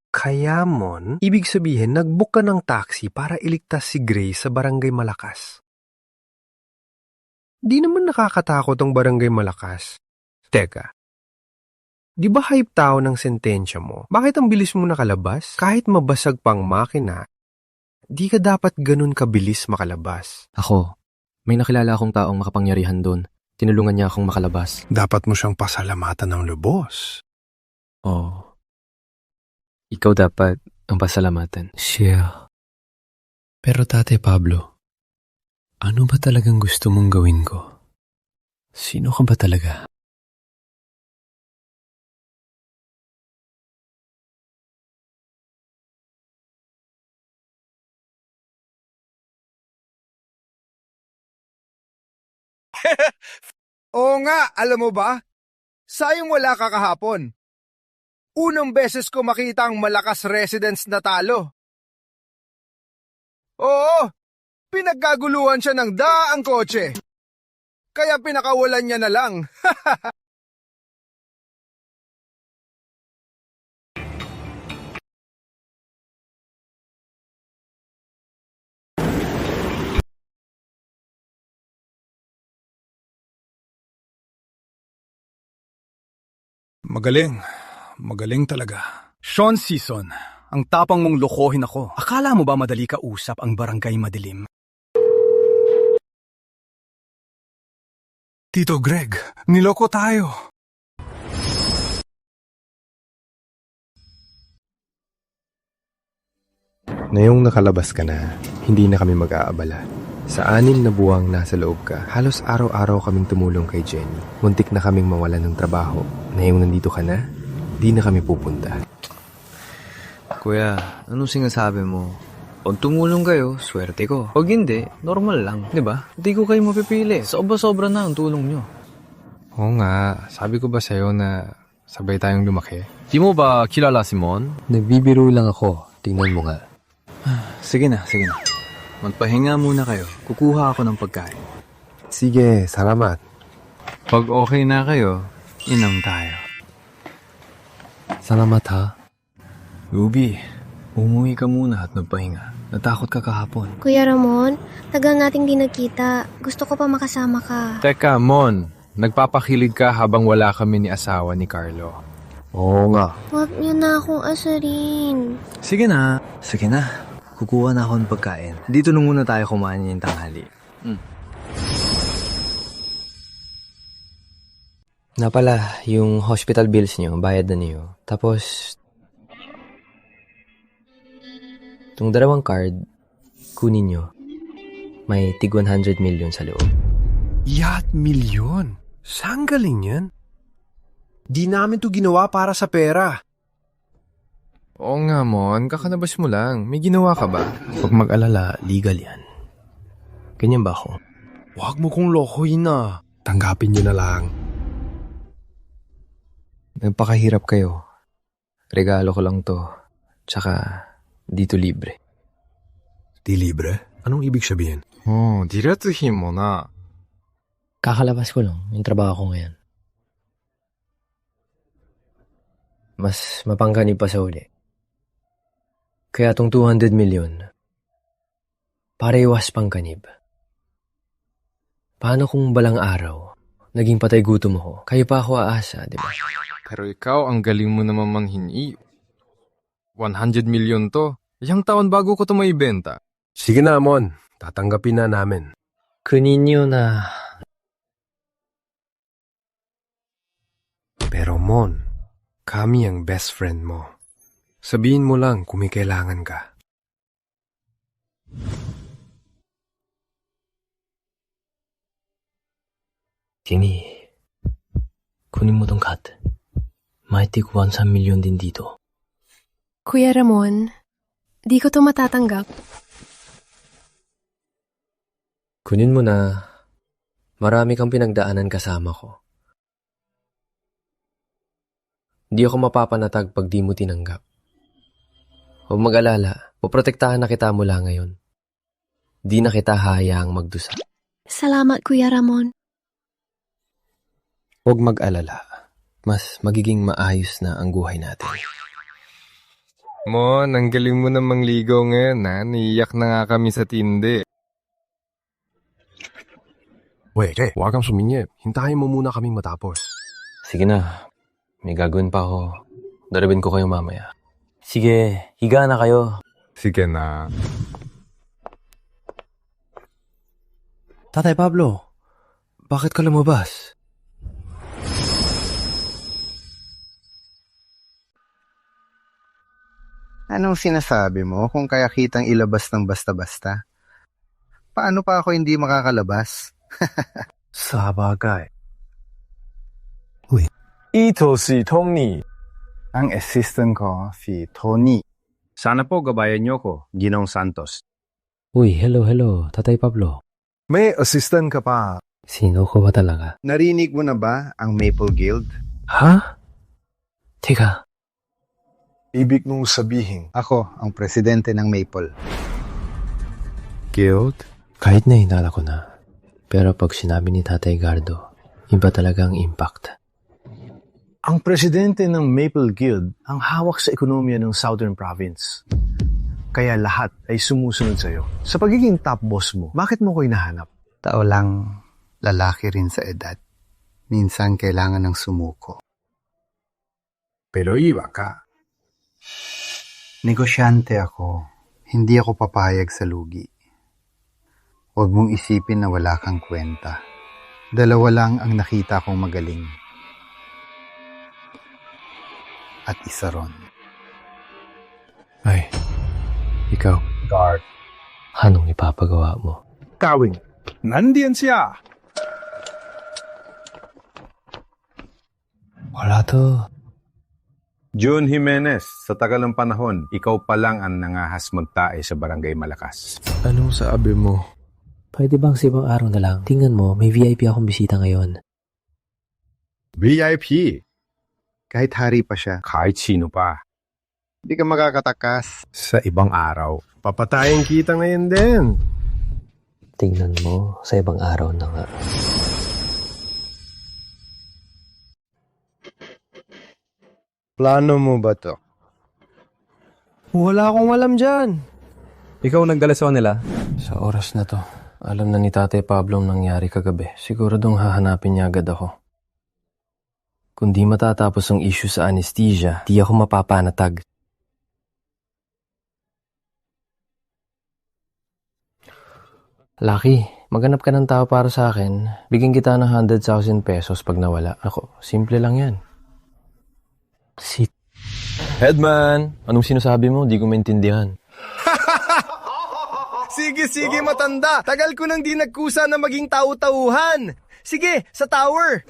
Kaya, Mon, ibig sabihin nag-book ka ng taxi para iligtas si Grace sa Barangay Malakas. Di naman nakakatakot ang Barangay Malakas. Teka, di ba hype tao ng sentensya mo? Bakit ang bilis mo nakalabas? Kahit mabasag pang makina, di ka dapat ganun kabilis makalabas. Ako, may nakilala akong taong makapangyarihan doon. Tinulungan niya akong makalabas. Dapat mo siyang pasalamatan ng lubos. Oh. Ikaw dapat ang pasalamatan. Siya. Pero Tate Pablo, ano ba talagang gusto mong gawin ko? Sino ka ba talaga? Oo nga, alam mo ba? Sayang wala ka kahapon. Unang beses ko makita ang Malakas residents na talo. Oo, pinagkaguluhan siya ng daang kotse. Kaya pinakawalan niya na lang. Magaling talaga. Sean Season, ang tapang mong lokohin ako. Akala mo ba madali ka usap ang Barangay Madilim? Tito Greg, niloko tayo. Ngayong nakalabas ka na, hindi na kami mag-aabala. Sa 6 na buwang nasa loob ka, halos araw-araw kaming tumulong kay Jenny. Muntik na kaming mawalan ng trabaho. Ngayong nandito ka na, di na kami pupunta. Kuya, anong sinasabi mo? Pag tumulong kayo, swerte ko. Pag hindi, normal lang, di ba? Hindi ko kayo mapipili. Sobra-sobra na ang tulong nyo. Oo nga, sabi ko ba sa'yo na sabay tayong lumaki? Di mo ba kilala si Mon? Nagbibiro lang ako. Tingnan mo nga. Sige na. Magpahinga muna kayo. Kukuha ako ng pagkain. Sige, salamat. Pag okay na kayo, inom tayo. Salamat ha. Ruby, umuwi ka muna at magpahinga. Natakot ka kahapon. Kuya Ramon, tagal nating di nagkita. Gusto ko pa makasama ka. Teka, Mon. Nagpapakilig ka habang wala kami ni asawa ni Carlo. Oo nga. Huwag niyo na akong asarin. Sige na. Sige na. Kukuha na ako ng pagkain. Dito na muna tayo kumain yung tanghali. Na pala, yung hospital bills niyo, bayad na niyo. Tapos, itong 2 card, kunin niyo. May tig 100 million sa loob. Yat milyon? Saan galing yan? Di namin to ginawa para sa pera. Oo nga, Mon. Kakanabas mo lang. May ginawa ka ba? Huwag mag-alala, legal yan. Ganyan ba ako? Huwag mo kong lokohin na. Tanggapin niyo na lang. Nagpakahirap kayo. Regalo ko lang to. Tsaka, dito libre. Di libre? Anong ibig sabihin? diratsuhin mo na. Kakalabas ko lang yung trabaho ko ngayon. Mas mapangganib pa sa uli. Kaya tong 200 million, para iwas pangganib. Paano kung balang araw, naging patay gutom ako? Kayo pa ako aasa, di ba? Pero ikaw, ang galing mo naman manhingi. 100 million to. Isang taon bago ko to maibenta. Sige na, Mon. Tatanggapin na namin. Kunin niyo na. Pero Mon, kami ang best friend mo. Sabihin mo lang kung may kailangan ka. Kimi, kunin mo tong cut. May tig 1 milyon din dito. Kuya Ramon, di ko to matatanggap. Kunin mo na. Marami kang pinagdaanan kasama ko. Di ako mapapanatag pag di mo tinanggap. Huwag mag-alala, poprotektahan na kita mula ngayon. Di na kita hayaang magdusa. Salamat, Kuya Ramon. Huwag mag-alala. Mas magiging maayos na ang buhay natin. Mon, ang galing mo namang ligaw ngayon, ha? Niiyak na nga kami sa tindi. Wait, huwag kang suminyip. Hintayin mo muna kaming matapos. Sige na. May gagawin pa ako. Darabin ko kayo mamaya. Sige, higa na kayo. Sige na. Tatay Pablo, bakit ka lumabas? Anong sinasabi mo kung kaya kitang ilabas ng basta-basta? Paano pa ako hindi makakalabas? Sa bagay. Ito si Tony. Ang assistant ko, si Tony. Sana po gabayan niyo ko, Ginong Santos. Uy, hello. Tatay Pablo. May assistant ka pa. Sino ko ba talaga? Narinig mo na ba ang Maple Guild? Ha? Teka. Ibig mong sabihin, Ako ang presidente ng Maple. Guild? Kahit na hinala ko na. Pero pag sinabi ni Tatay Gardo, iba talaga ang impact. ang presidente ng Maple Guild ang hawak sa ekonomiya ng Southern Province. Kaya lahat ay sumusunod sa'yo. Sa pagiging top boss mo, bakit mo ko hinahanap? Tao lang, lalaki rin sa edad. Minsan kailangan ng sumuko. Pero iba ka. Negosyante ako. Hindi ako papayag sa lugi. Huwag mong isipin na wala kang kwenta. Dalawa lang ang nakita kong magaling. At isa ron. Ay, ikaw. Guard. Anong ipapagawa mo? Kawing, nandiyan siya. Wala to. June Jimenez, sa tagal ng panahon, ikaw pa lang ang nangahas magtae sa Barangay Malakas. Anong sabi mo? Pwede bang sa ibang araw na lang? Tingnan mo, may VIP akong bisita ngayon. VIP? Kahit hari pa siya. Kahit sino pa. Hindi ka makakatakas. Sa ibang araw. Papatayin kita ngayon din. Tingnan mo, sa ibang araw na nga. Plano mo ba to? Wala akong alam dyan. Ikaw nagdala sa kanila? Sa oras na to, Alam na ni Tatay Pablo ang nangyari kagabi. Siguradong hahanapin niya agad ako. Kung di matatapos ang issue sa anesthesia, di ako mapapanatag. Lucky, maghanap ka ng tao para sa akin. Bigyan kita ng 100,000 pesos pag nawala. Ako, simple lang yan. Headman! Anong sinasabi mo? Di ko maintindihan. Sige, matanda. Tagal ko nang di nagkusa na maging tau-tauhan. Sige, sa tower.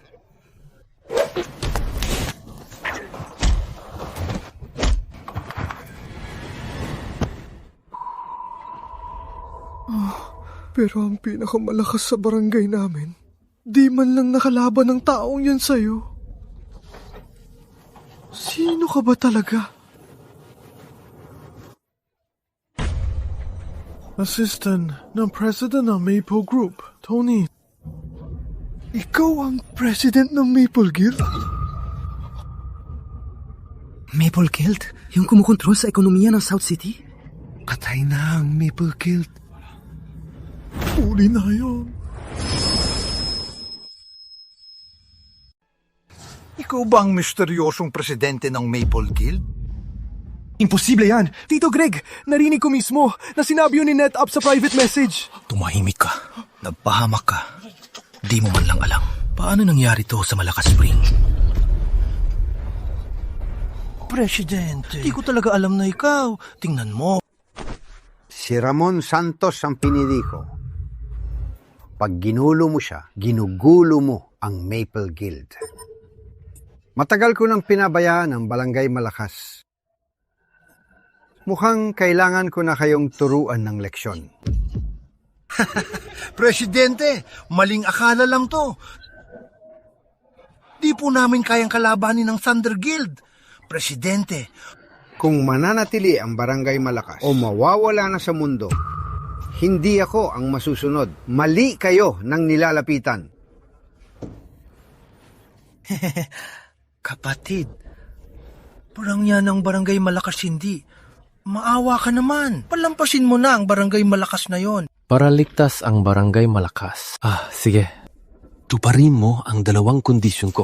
Pero ang pinakamalakas sa barangay namin, di man lang nakalaban ng taong yan sa'yo. Sino ka ba talaga? Assistant ng President ng Maple Group, Tony. Ikaw ang President ng Maple Guild? Maple Guild? Yung kumukontrol sa ekonomiya ng South City? Patay na ang Maple Guild. Uli na yun. Ikaw ba ang misteryosong presidente ng Maple Guild? Imposible yan. Tito Greg, narinig ko mismo na sinabi yun ni NetUp sa private message. Tumahimik ka. Nagpahamak ka. Di mo man lang alam. Paano nangyari to sa Malakas Spring? Presidente, di ko talaga alam na ikaw. Tingnan mo. Si Ramon Santos ang pinili ko. Pag ginulo mo siya, ginugulo mo ang Maple Guild. Matagal ko nang pinabayaan ang Barangay Malakas. Mukhang kailangan ko na kayong turuan ng leksyon. Presidente, maling akala lang to. Di po namin kayang kalabanin ng Thunder Guild. Presidente, kung mananatili ang Barangay Malakas o mawawala na sa mundo, hindi ako ang masusunod. Mali kayo ng nilalapitan. Kapatid, parang yan ang Barangay Malakas hindi. Maawa ka naman. Palampasin mo na ang Barangay Malakas na yon. Para ligtas ang Barangay Malakas. Sige. Tuparin mo ang 2 kondisyon ko.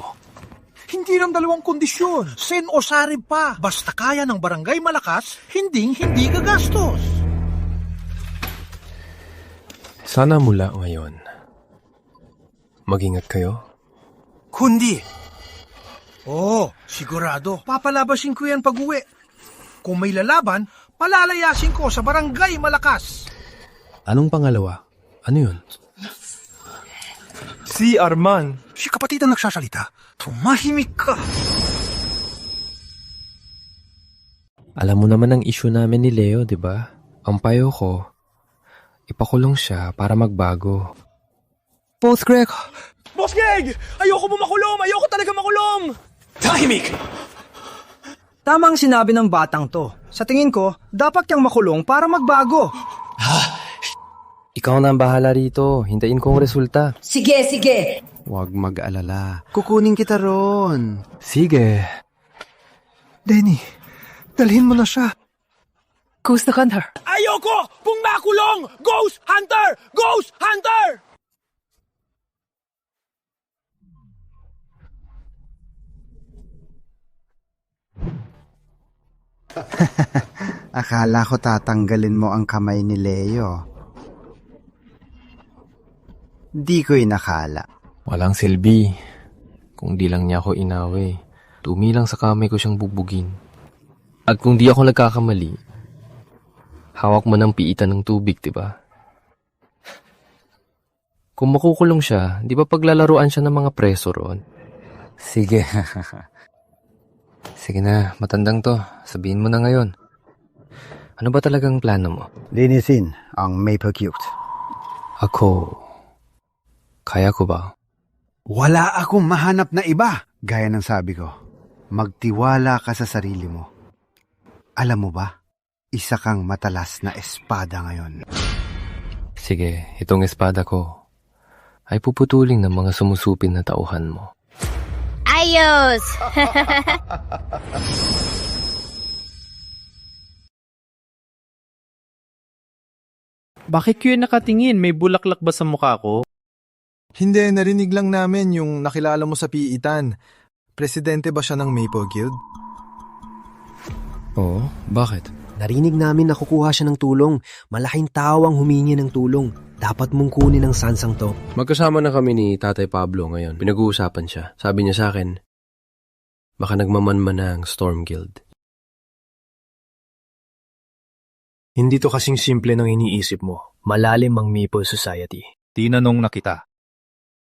Hindi lang 2 kondisyon. Sen o sarib pa. Basta kaya ng Barangay Malakas, hindi gagastos. Sana mula ngayon, mag-ingat kayo. Kundi. Sigurado. Papalabasin ko yan pag-uwi. Kung may lalaban, palalayasin ko sa Barangay Malakas. Anong pangalawa? Ano yun? Si Arman. Si kapatid ang nagsasalita. Tumahimik ka. Alam mo naman ang issue namin ni Leo, di ba? Ang payo ko, ipakulong siya para magbago. Boss Greg! Ayoko mo makulong! Ayoko talaga makulong! Tahimik! Tama ang sinabi ng batang to. Sa tingin ko, dapat kang makulong para magbago. Ikaw na ang bahala rito. Hintayin ko ang resulta. Sige. Huwag mag-alala. Kukunin kita ron. Sige. Denny, dalhin mo na siya. Ghost Hunter. Ayoko! Kung makulong! Ghost Hunter! Ghost Hunter! Akala ko tatanggalin mo ang kamay ni Leo. Di ko inakala. Walang silbi. Kung di lang niya ako inaway, tumilang sa kamay ko siyang bugbugin. At kung di ako nagkakamali, hawak mo ng piitan ng tubig, diba? Kung makukulong siya, di ba paglalaruan siya ng mga preso roon? Sige. Sige na, matandang to. Sabihin mo na ngayon. Ano ba talagang plano mo? Linisin ang Maple Guild. Ako, kaya ko ba? Wala akong mahanap na iba. Gaya ng sabi ko, magtiwala ka sa sarili mo. Alam mo ba, isa kang matalas na espada ngayon. Sige, itong espada ko ay puputulin ng mga sumusupin na tauhan mo. Ayos! Bakit kayo nakatingin? May bulaklak ba sa mukha ko? Hindi, narinig lang namin yung nakilala mo sa piitan. Presidente ba siya ng Maple Guild? Oo, bakit? Narinig namin na kukuha siya ng tulong. Malaking tao ang humingi ng tulong. Dapat mong kunin ang sansang to. Magkasama na kami ni Tatay Pablo ngayon. Pinag-uusapan siya. Sabi niya sa akin, baka nagmamanman na ang Storm Guild. Hindi to kasing simple ng iniisip mo. Malalim ang Maple Society. Tinanong na kita.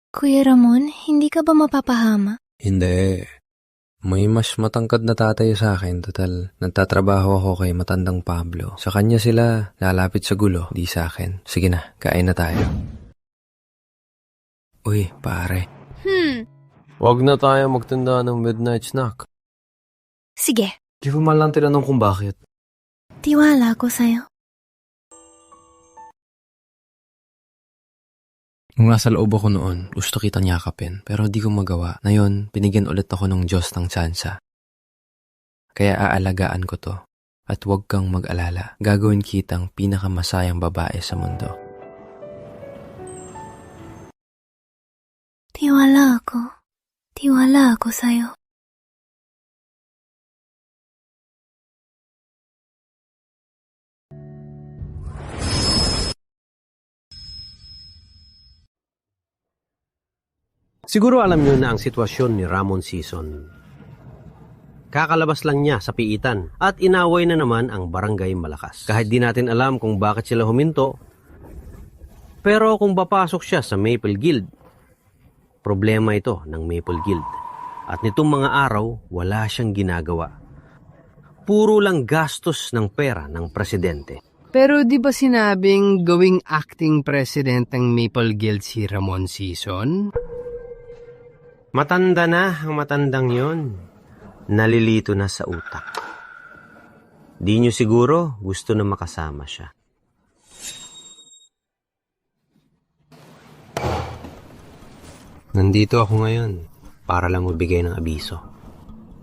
Kuya Ramon, hindi ka ba mapapahama? Hindi. May mas matangkad na tatay sa akin. Total, nagtatrabaho ako kay matandang Pablo. Sa kanya sila lalapit sa gulo, di sa akin. Sige na, kain na tayo. Uy, pare. Wag na tayo magtanda ng midnight snack. Sige, Di mo man lang tinanong kung bakit. tiwala ko sa'yo. Nung nasa loob ako noon, gusto kitang yakapin, pero di ko magawa. Ngayon, binigyan ulit ako ng Diyos ng tsansa. Kaya aalagaan ko to. At huwag kang mag-alala. Gagawin kitang pinakamasayang babae sa mundo. Tiwala ako. Tiwala ako sa'yo. Siguro alam niyo na ang sitwasyon ni Ramon Season. Kakalabas lang niya sa piitan at inaway na naman ang Barangay Malakas. Kahit di natin alam kung bakit sila huminto, pero kung papasok siya sa Maple Guild, problema ito ng Maple Guild. At nitong mga araw, wala siyang ginagawa. Puro lang gastos ng pera ng presidente. Pero di ba sinabing gawing acting president ng Maple Guild si Ramon Season? Matanda na ang matandang yon. Nalilito na sa utak. Di nyo siguro gusto na makasama siya. Nandito ako ngayon para lang magbigay ng abiso.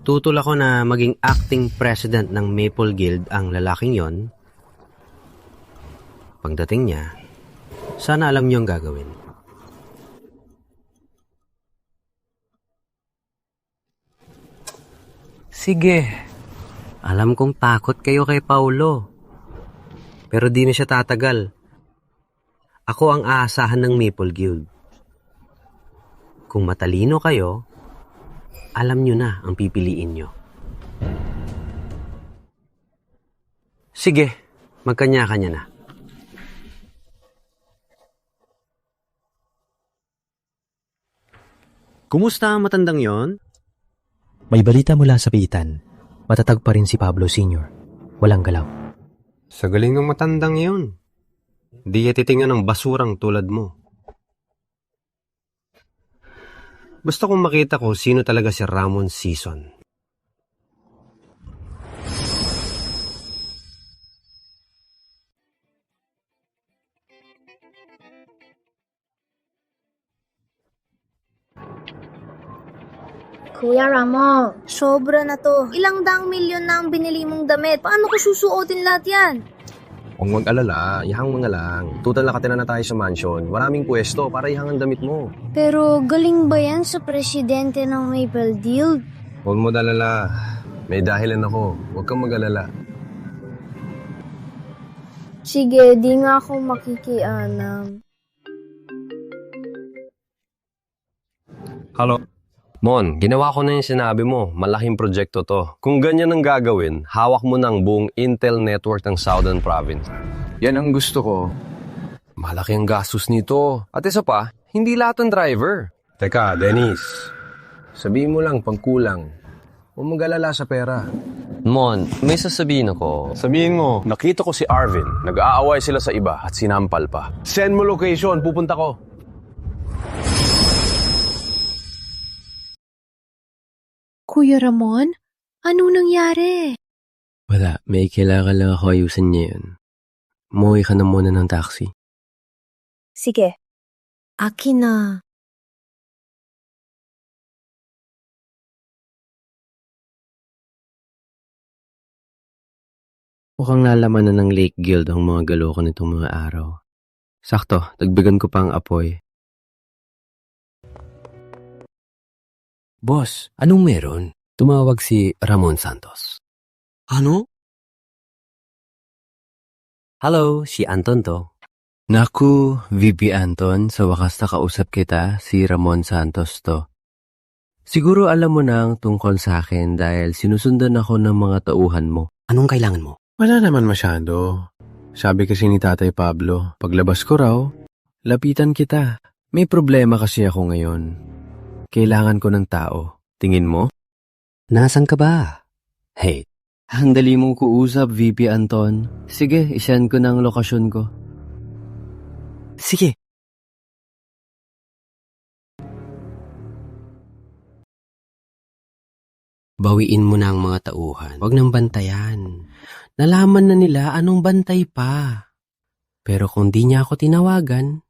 Tutol ako na maging acting president ng Maple Guild ang lalaking yon. Pagdating niya, sana alam niyo ang gagawin. Sige. Alam kong takot kayo kay Paulo. Pero di na siya tatagal. Ako ang aasahan ng Maple Guild. Kung matalino kayo, alam nyo na ang pipiliin nyo. Sige, magkanya-kanya na. Kumusta ang matandang yon? May balita mula sa piitan. Matatag pa rin si Pablo Sr. Walang galaw. Sa galing ng matandang yon. Di titingan ng basurang tulad mo. Gusto kong makita ko sino talaga si Ramon Season. Kuya Ramon, sobra na to. Ilang daang milyon na ang binili mong damit. Paano ko susuotin lahat yan? Huwag mag-alala, ihang mga lang. Total nakatira na tayo sa mansion. Maraming pwesto para ihang ang damit mo. Pero galing ba yan sa presidente ng Maple Guild? Huwag mo dalala. May dahilan ako. Huwag kang mag-alala. Sige, di nga ako makikianam. Hello? Mon, ginawa ko na yung sinabi mo. Malaking proyekto to. Kung ganyan ang gagawin, hawak mo ng buong Intel network ng Southern Province. Yan ang gusto ko. Malaki ang gastos nito. At isa pa, hindi lahat ng driver. Teka, Dennis. Sabihin mo lang pagkulang. Huwag mag-alala sa pera. Mon, may sasabihin ako. Sabihin mo, nakita ko si Arvin. Nag-aaway sila sa iba at sinampal pa. Send mo location, pupunta ko. Kuya Ramon, ano nangyari? Wala, may kailangan lang ako ayusin niya yun. Umuwi ka na muna ng taxi. Sige. Akin na. Mukhang nalaman na ng Lake Guild ang mga galoko nitong mga araw. Sakto, dagdagan ko pa ang apoy. Boss, anong meron? Tumawag si Ramon Santos. Ano? Hello, si Anton to. Naku, VP Anton, sa wakas nakausap kita, si Ramon Santos to. Siguro alam mo na ang tungkol sa akin dahil sinusundan ako ng mga tauhan mo. Anong kailangan mo? Wala naman masyado. Sabi kasi ni Tatay Pablo, paglabas ko raw, lapitan kita. May problema kasi ako ngayon. Kailangan ko ng tao. Tingin mo? Nasaan ka ba? Hey, handali mong kuusap, VP Anton. Sige, isend ko ng lokasyon ko. Sige. Bawiin mo na ang mga tauhan. Huwag nang bantayan. Nalaman na nila anong bantay pa. Pero kung di niya ako tinawagan,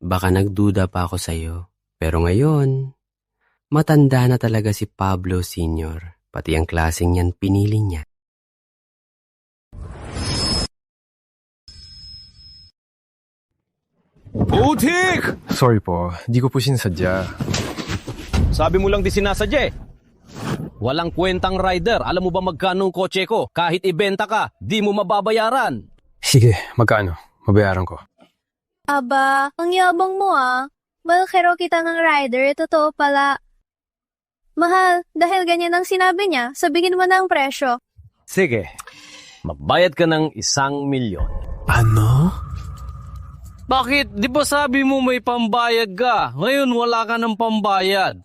baka nagduda pa ako sa'yo. Pero ngayon, matanda na talaga si Pablo Sr. Pati ang klaseng yan pinili niya. Butik! Sorry po, di ko po sinasadya. Sabi mo lang di sinasadya eh. Walang kwentang rider. Alam mo ba magkano ang kotse ko? Kahit ibenta ka, di mo mababayaran. Sige, magkano? Mabayaran ko. Aba, ang yabang mo ah. Malakero kita ng rider, totoo pala. Mahal, dahil ganyan ang sinabi niya, sabihin mo na ang presyo. Sige, magbayad ka ng 1,000,000. Ano? Bakit? Di ba sabi mo may pambayad ka? Ngayon wala ka ng pambayad.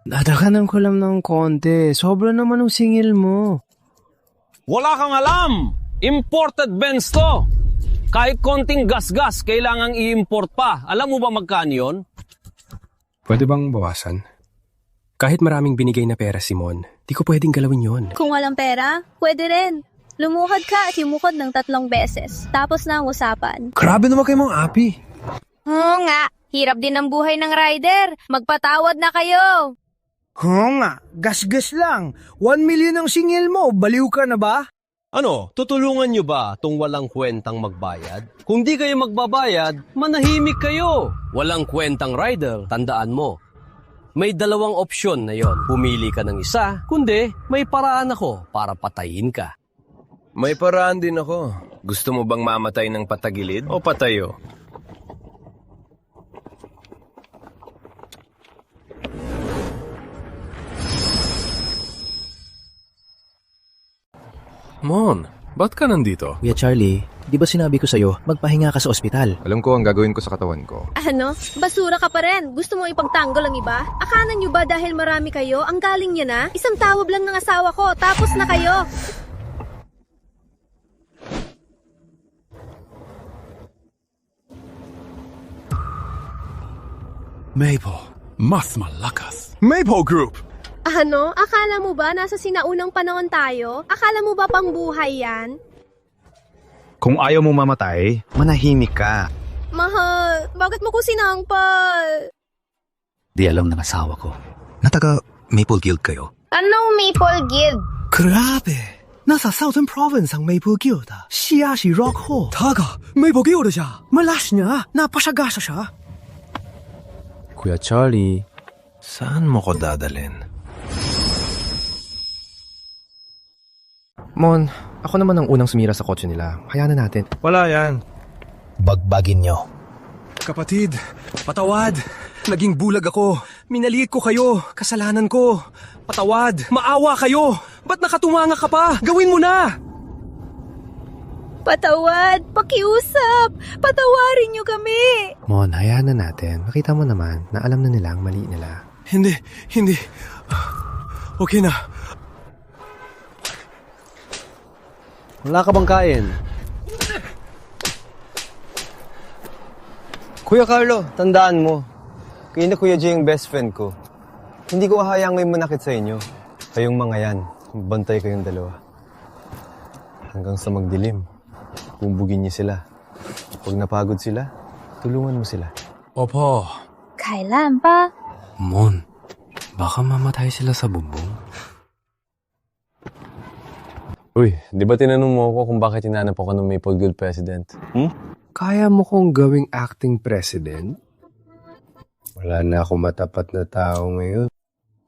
Dadakanan ko lang ng konti. Sobra naman ang singil mo. Wala kang alam! Imported Benz to! Kahit konting gas-gas, kailangang i-import pa. Alam mo ba magkano yun? Pwede bang bawasan? Kahit maraming binigay na pera, Simon, di ko pwedeng galawin yon. Kung walang pera, pwede rin. Lumukad ka at yumukod ng 3 beses. Tapos na ang usapan. Grabe naman kayo mga api. Oo nga, hirap din ang buhay ng rider. Magpatawad na kayo. Oo nga, gas-gas lang. 1 million ang singil mo, baliw ka na ba? Ano, tutulungan nyo ba tong walang kwentang magbayad? Kung di kayo magbabayad, manahimik kayo. Walang kwentang rider, tandaan mo. May 2 opsyon na yon. Pumili ka ng isa, kundi may paraan ako para patayin ka. May paraan din ako. Gusto mo bang mamatay ng patagilid o patayo? Mon, ba't ka nandito? Kuya Charlie, di ba sinabi ko sa'yo, magpahinga ka sa ospital? Alam ko ang gagawin ko sa katawan ko. Ano? Basura ka pa rin. Gusto mo ipagtanggol ang iba? Akanan nyo ba dahil marami kayo, ang galing niya na? Isang tawab lang ng asawa ko, tapos na kayo. Maple, mas malakas. Maple Group! Ano? Akala mo ba nasa sinaunang panahon tayo? Akala mo ba pambuhay yan? Kung ayaw mo mamatay, manahimik ka. Mahal, bakit mo ko sinampal? Di alam ng asawa ko. Na taga Maple Guild kayo. Anong Maple Guild? Grabe! Nasa Southern Province ang Maple Guild. Siya si Rockho. Taga Maple Guild siya. Malas niya. Napasagasa siya. Kuya Charlie, saan mo ko dadalhin? Mon, ako naman ang unang sumira sa kotse nila. Hayaan na natin. Wala yan. Bagbagin nyo. Kapatid, patawad. Naging bulag ako. Minaliit ko kayo. Kasalanan ko. Patawad. Maawa kayo. Ba't nakatumanga ka pa? Gawin mo na! Patawad! Pakiusap! Patawarin niyo kami! Mon, hayaan na natin. Makita mo naman na alam na nila ang mali nila. Hindi. Okay na. Wala ka bang kain? Kuya Carlo, tandaan mo. Kayo na Kuya Jay yung best friend ko. Hindi ko hahayaang may manakit sa inyo. Kayong mga yan, bantay kayong dalawa. Hanggang sa magdilim, bumbugin niyo sila. Pag napagod sila, tulungan mo sila. Opo. Kailan pa? Mon, baka mamatay sila sa bubong. Uy, di ba tinanong mo ako kung bakit hinanap ako ng Maple Guild President? Kaya mo kong gawing acting president? Wala na akong matapat na tao ngayon.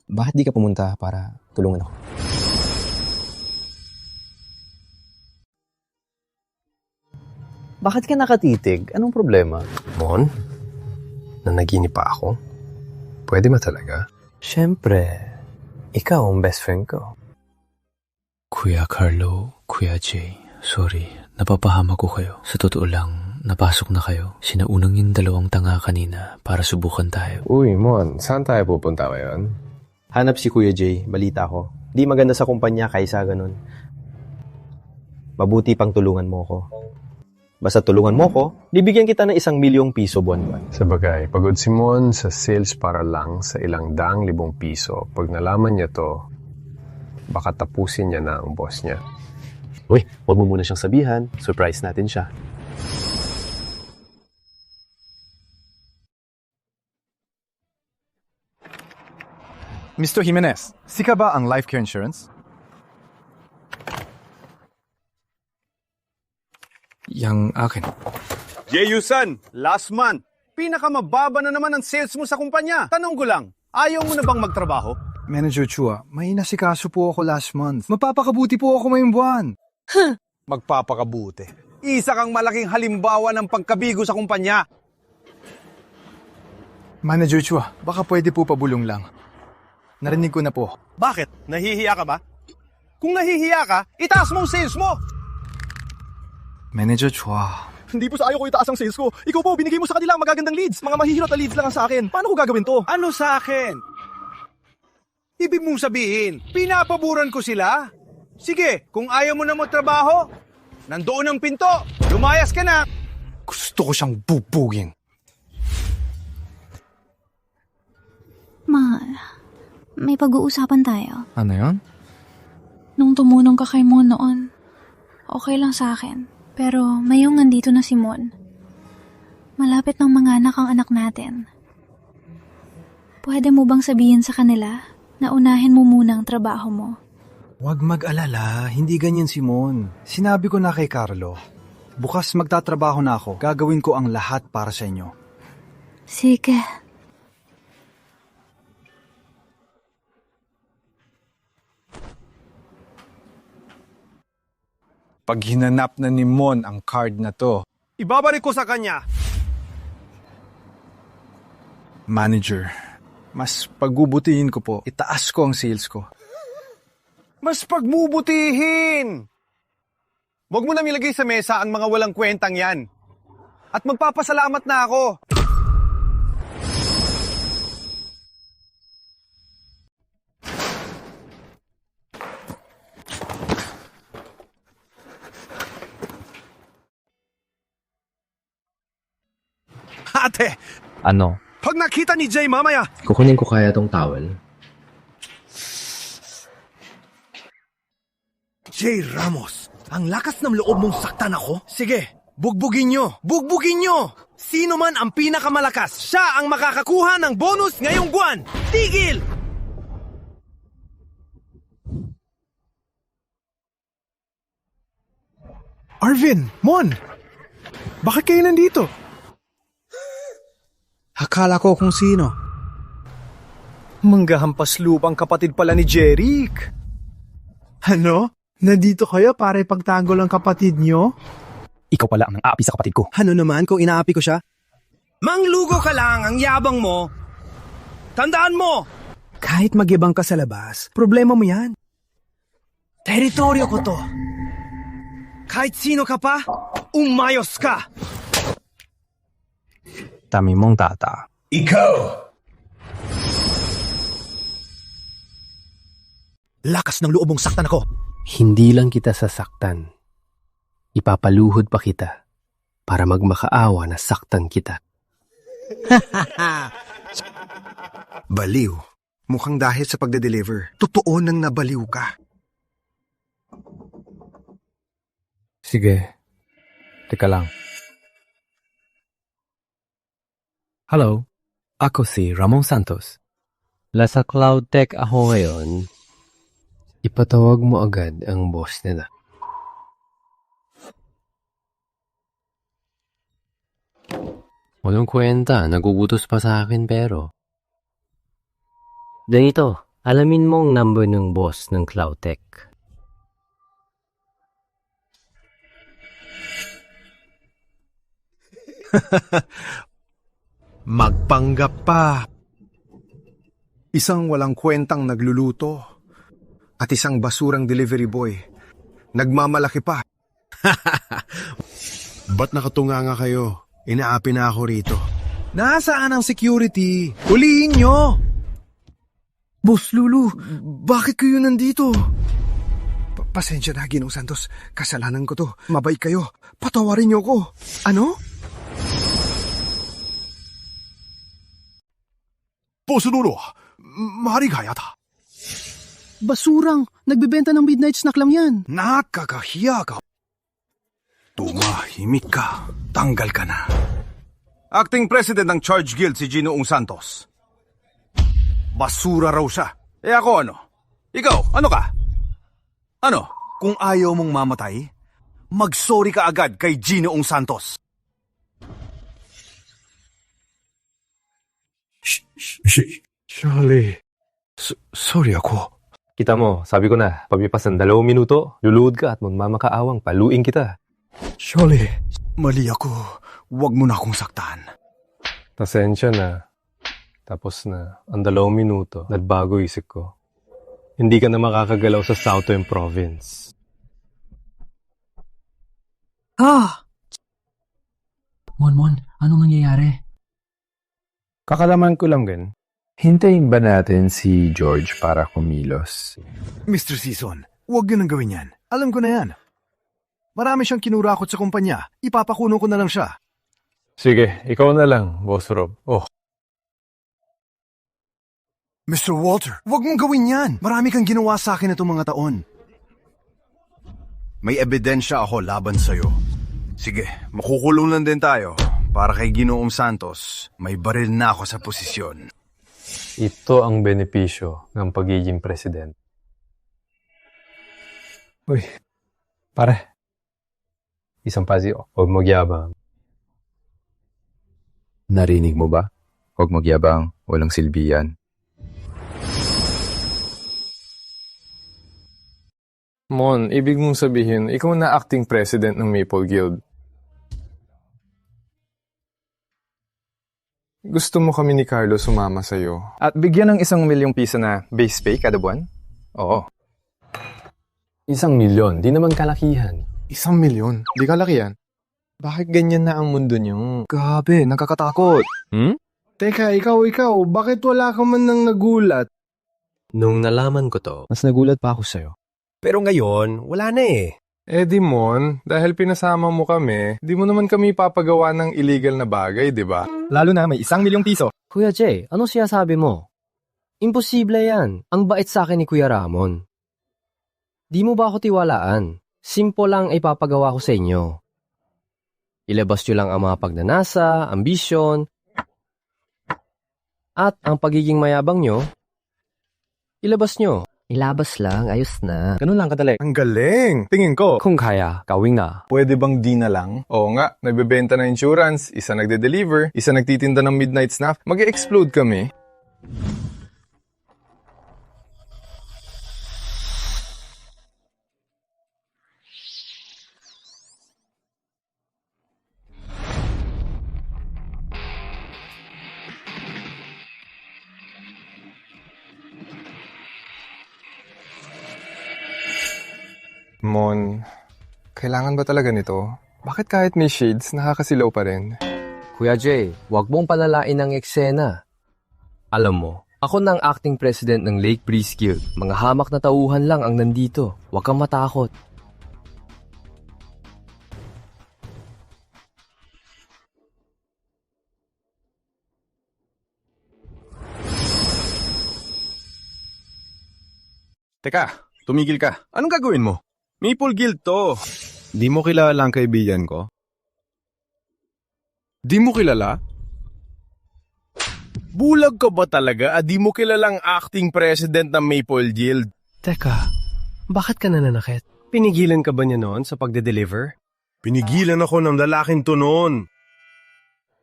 Bakit di ka pumunta para tulungan ako? Bakit ka nakatitig? Anong problema? Mon? Nanaginip pa ako? Pwede ba talaga? Siyempre, ikaw ang best friend ko. Kuya Carlo, Kuya Jay, sorry, napapahama ko kayo. Sa totoo lang, napasok na kayo. Sinaunang yung dalawang tanga kanina para subukan tayo. Uy, Mon, saan tayo pupunta ngayon? Hanap si Kuya Jay, balita ko. Di maganda sa kumpanya kaysa ganun. Mabuti pang tulungan mo ko. Basta tulungan mo ko, bibigyan kita ng 1 milyong piso buwan-buwan. Sabagay, pagod si Mon sa sales para lang sa ilang daang libong piso. Pag nalaman niya to, baka tapusin niya na ang boss niya. Uy, huwag mo muna siyang sabihan. Surprise natin siya. Mr. Jimenez, sika ba ang life care insurance? Yang akin. Jeyusan, last month, pinakamababa na naman ang sales mo sa kumpanya. Tanong ko lang, ayaw mo na bang magtrabaho? Manager Chua, may nasikaso po ako last month. Mapapakabuti po ako ngayong buwan. Magpapakabuti. Isa kang malaking halimbawa ng pagkabigo sa kumpanya. Manager Chua, baka pwede po pabulong lang. Narinig ko na po. Bakit? Nahihiya ka ba? Kung nahihiya ka, itaas mo ang sales mo! Manager Chua. Hindi po sa ayaw ko itaas ang sales ko. Ikaw po, binigay mo sa kanila ang magagandang leads. Mga mahihirap na leads lang ang sa akin. Paano ko gagawin to? Ano sa akin? Ibig mong sabihin, pinapaboran ko sila? Sige, kung ayaw mo na magtrabaho, nandoon ang pinto, lumayas ka na. Gusto ko siyang bubugin. Mahal, may pag-uusapan tayo. Ano yon? Nung tumulong ka kay Mon noon, okay lang sa akin. Pero mayong nandito na si Mon. Malapit ng mga anak ang anak natin. Pwede mo bang sabihin sa kanila na unahin mo muna ang trabaho mo? Huwag mag-alala, hindi ganyan si Mon. Sinabi ko na kay Carlo. Bukas magtatrabaho na ako, gagawin ko ang lahat para sa inyo. Sige. Pag hinanap na ni Mon ang card na to, ibabalik ko sa kanya. Manager, mas pagbubutihin ko po, itaas ko ang sales ko. Mas pagbubutihin! Huwag mo na nilagay sa mesa ang mga walang kwentang yan. At magpapasalamat na ako. Ate! Ano? Pag nakita ni Jay mamaya! Kukunin ko kaya tong towel. Jay Ramos, ang lakas ng loob mong saktan ako? Sige, bugbugin nyo! Bugbugin nyo! Sino man ang pinakamalakas, siya ang makakakuha ng bonus ngayong buwan! Tigil! Arvin! Mon! Bakit kayo nandito? Akala ko kung sino. Manggahampas lupang kapatid pala ni Jeric. Ano? Nandito kayo para ipagtanggol ang kapatid nyo? Ikaw pala ang nang-aapi sa kapatid ko. Ano naman kung inaapi ko siya? Manglugo ka lang, ang yabang mo! Tandaan mo! Kahit magyabang ka sa labas, problema mo yan. Teritoryo ko to. Kahit sino ka pa, umayos ka! Tami mong tata. Ikaw! Lakas ng loob mong saktan ako. Hindi lang kita sasaktan. Ipapaluhod pa kita para magmakaawa na saktan kita. Baliw. Mukhang dahil sa pagde-deliver. Totoo nang nabaliw ka. Sige. Teka lang. Hello, ako si Ramon Santos. Nasa Cloud Tech ako ngayon. Ipatawag mo agad ang boss nila. Walang kwenta, nagugutos pa sa akin pero... Ganito, alamin mong number ng boss ng Cloudtech. Magpanggap pa. Isang walang kwentang nagluluto at isang basurang delivery boy. Nagmamalaki pa. Ba't nakatunganga kayo? Inaapi na ako rito. Nasaan ang security? Hulihin nyo! Boss Lulu, bakit kayo nandito? Pasensya na, Ginong Santos. Kasalanan ko to. Mabait kayo. Patawarin niyo ko. Ano? Boss Lulu, mari kaya ta. Basurang, nagbebenta ng midnight snack lang yan. Nakakahiya ka. Tumahimik ka. Tanggal ka na. Acting President ng Charge Guild si Ginoong Santos. Basura raw siya. Ako ano? Ikaw, ano ka? Ano? Kung ayaw mong mamatay, mag-sorry ka agad kay Ginoong Santos. Charlie, sorry ako. Kita mo, sabi ko na, pabipasan 2 minuto, luluhod ka at magmamakaawang paluin kita. Charlie, mali ako. Huwag mo na akong saktan. Pasensya na. Tapos na, ang 2 minuto, nagbago isip ko. Hindi ka na makakagalaw sa Southern Province. Mon, anong nangyayari? Kakalaman ko lang din. Hintayin ba natin si George para kumilos? Mr. Season, huwag yun ang gawin yan. Alam ko na yan. Marami siyang kinurakot sa kumpanya. Ipapakuno ko na lang siya. Sige, ikaw na lang, Boss Rob. Oh. Mr. Walter, huwag mong gawin yan. Marami kang ginawa sa akin itong mga taon. May ebidensya ako laban sa'yo. Sige, makukulong lang din tayo. Para kay Ginoong Santos, may baril na ako sa posisyon. Ito ang benepisyo ng pagiging president. Uy, pare. Isang pasyo, huwag magyabang. Narinig mo ba? Huwag magyabang, walang silbi yan. Mon, ibig mong sabihin, ikaw na acting president ng Maple Guild. Gusto mo kami ni Carlo sumama sa'yo? At bigyan ng 1 milyong piso na base pay kada buwan? Oo. 1 milyon, di naman kalakihan. 1 milyon? Di kalakihan? Bakit ganyan na ang mundo niyo? Grabe, nakakatakot. Teka, ikaw, bakit wala ka man nang nagulat? Nung nalaman ko to, mas nagulat pa ako sa'yo. Pero ngayon, wala na eh. Eh Mon, dahil pinasama mo kami, di mo naman kami papagawa ng illegal na bagay, di ba? Lalo na may 1 milyong piso. Kuya Jay, ano sinasabi mo? Imposible yan. Ang bait sa akin ni Kuya Ramon. Di mo ba ako tiwalaan? Simple lang ay papagawa ko sa inyo. Ilabas nyo lang ang mga pagnanasa, ambisyon, at ang pagiging mayabang nyo, ilabas nyo. Ilabas lang, ayos na. Ganun lang kadali. Ang galing! Tingin ko. Kung kaya, gawin na. Pwede bang di na lang? Oo nga, nagbebenta ng insurance, isa nagde-deliver, isa nagtitinda ng midnight snack, mag-e-explode kami. Mon, kailangan ba talaga nito? Bakit kahit may shades, nakakasilaw pa rin? Kuya Jay, huwag mong palalain ang eksena. Alam mo, ako na ang acting president ng Lake Breeze Guild. Mga hamak na tauhan lang ang nandito. Huwag kang matakot. Teka, tumigil ka. Anong gagawin mo? Maple Guild to. Di mo kilala ang kaibigan ko? Di mo kilala? Bulag ka ba talaga at di mo kilalang acting president ng Maple Guild? Teka, bakit ka nananakit? Pinigilan ka ba niya noon sa pagde-deliver? Pinigilan ako ng lalaking to noon.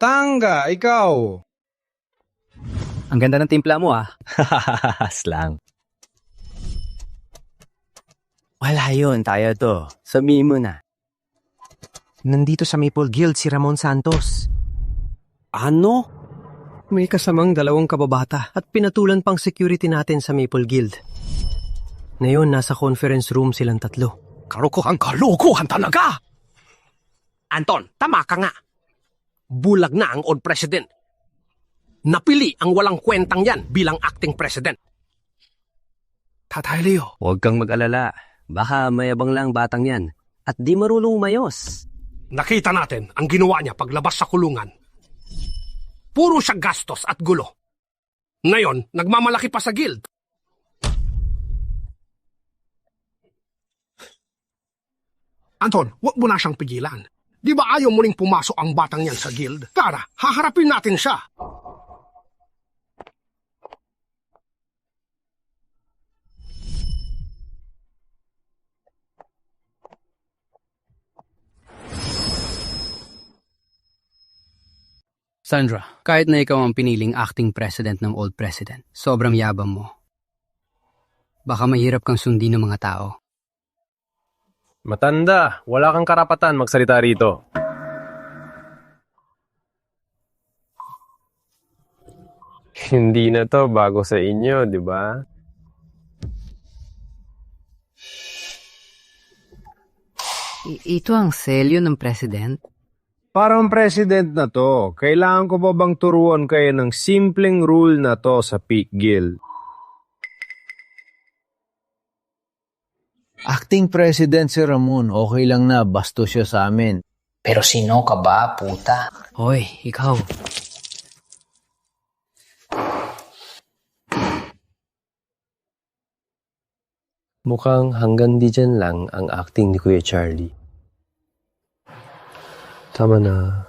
Tanga, ikaw. Ang ganda ng timpla mo ah. Slang. Wala yun, tayo to. Sabihin mo na. Nandito sa Maple Guild si Ramon Santos. Ano? May kasamang 2 kababata at pinatulan pang security natin sa Maple Guild. Ngayon, nasa conference room silang 3. Kalokohan talaga! Anton, tama ka nga. Bulag na ang old president. Napili ang walang kwentang yan bilang acting president. Tatay Leo. Huwag kang mag-alala. Baka mayabang lang batang yan at di marunong mayos. Nakita natin ang ginawa niya paglabas sa kulungan. Puro siya gastos at gulo. Ngayon, nagmamalaki pa sa guild. Anton, wag mo na siyang pigilan. Di ba ayaw mo ring pumasok ang batang yan sa guild? Tara, haharapin natin siya. Sandra, kahit na ikaw ang piniling acting president ng old president, sobrang yabang mo. Baka mahirap kang sundin ng mga tao. Matanda, wala kang karapatan magsalita rito. Hindi na to bago sa inyo, di ba? Ito ang selyo ng president? Parang president na to, kailangan ko pa bang turuan kayo ng simpleng rule na to sa Peak Guild? Acting President si Ramon, okay lang na, bastos siya sa amin. Pero sino ka ba, puta? Hoy, ikaw. Mukhang hanggang di dyan lang ang acting ni Kuya Charlie. Tama na.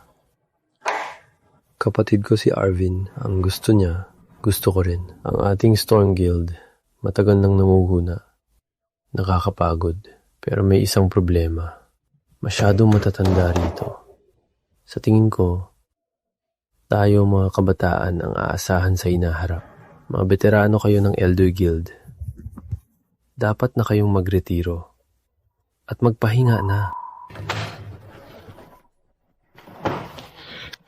Kapatid ko si Arvin, ang gusto niya, gusto ko rin. Ang ating Storm Guild, matagal nang namuguna. Nakakapagod, pero may isang problema. Masyadong matatanda rito. Sa tingin ko, tayo mga kabataan ang aasahan sa inaharap. Mga veterano kayo ng Elder Guild. Dapat na kayong magretiro at magpahinga na.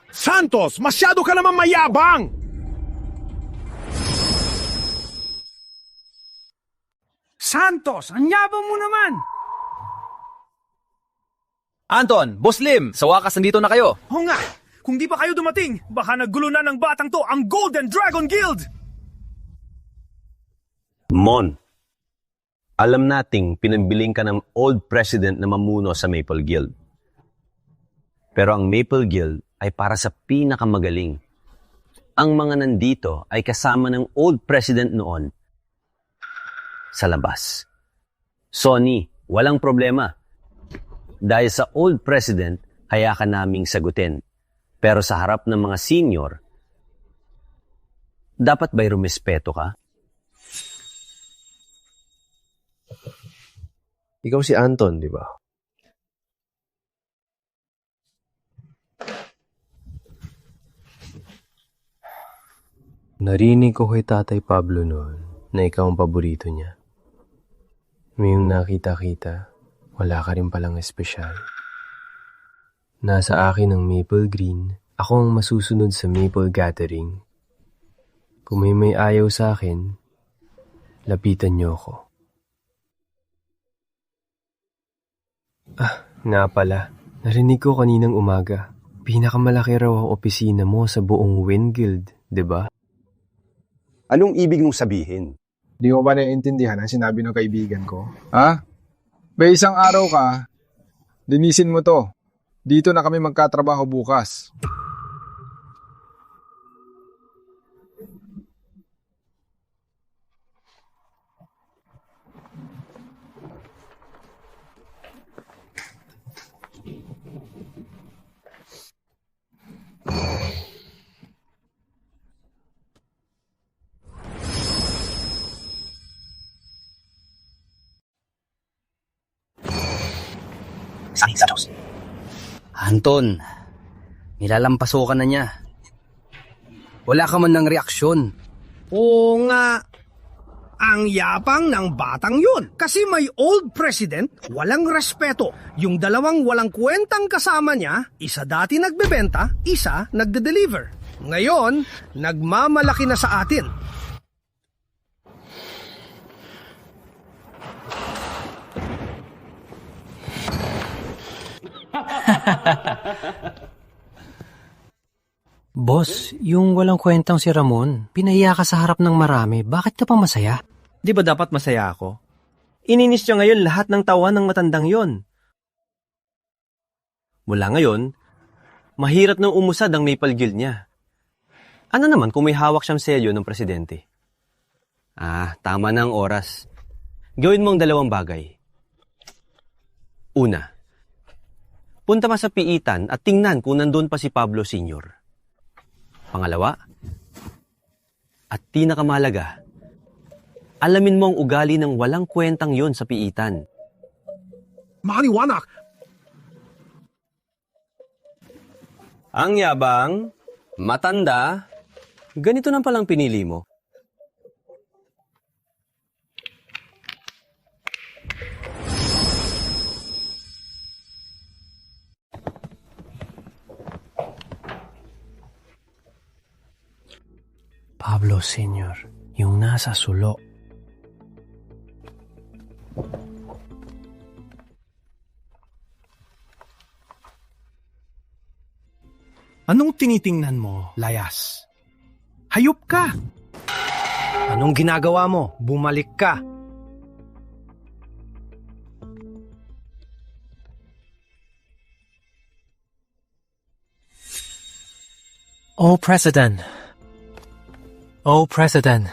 Santos, masyado ka naman mayabang! Santos, ang yabang mo naman! Anton, Boss Lim, sa wakas nandito na kayo. Oo nga, kung di pa kayo dumating, baka naggulo na ng batang to ang Golden Dragon Guild! Mon, alam nating pinambiling ka ng old president na mamuno sa Maple Guild. Pero ang Maple Guild ay para sa pinakamagaling. Ang mga nandito ay kasama ng old president noon sa labas. Sonny, walang problema. Dahil sa old president, kaya ka naming sagutin. Pero sa harap ng mga senior, dapat ba'y rumespeto ka? Ikaw si Anton, di ba? Narinig ko kay Tatay Pablo noon na ikaw ang paborito niya. Ngayong nakita-kita, wala ka rin palang espesyal. Nasa akin ang Maple Green, ako ang masusunod sa Maple Gathering. Kung may ayaw sa akin, lapitan niyo ako. Nga pala, narinig ko kaninang umaga. Pinakamalaki raw ang opisina mo sa buong Wind Guild, di ba? Anong ibig mong sabihin? Di mo ba naiintindihan ang sinabi ng kaibigan ko? Ha? May isang araw ka, linisin mo to. Dito na kami magkatrabaho bukas. Santos. Anton, Nilalampaso ka na niya. Wala ka man ng reaksyon. Oo nga. Ang yapang ng batang yun. Kasi may old president, walang respeto. Yung dalawang walang kwentang kasama niya, isa dati nagbebenta, isa nagde-deliver. Ngayon, nagmamalaki na sa atin. Boss, yung walang kwentang si Ramon, pinahiya ka sa harap ng marami, bakit ka pa masaya? Di ba dapat masaya ako? Ininis niya ngayon lahat ng tawa ng matandang yon. Mula ngayon, mahirap nang umusad ang Maple Guild niya. Ano naman kung may hawak siyang selyo ng presidente? Tama na ang oras. Gawin mo ang dalawang bagay. Una, punta pa sa piitan at tingnan kung nandun pa si Pablo Sr. Pangalawa, at pinakamahalaga, alamin mo ang ugali ng walang kwentang yon sa piitan. Makaliwanag! Ang yabang, matanda, ganito na palang pinili mo. Pablo Sr., yung nasa sulo. Anong tinitingnan mo, Layas? Hayop ka! Anong ginagawa mo? Bumalik ka. Oh, President. Oh, President.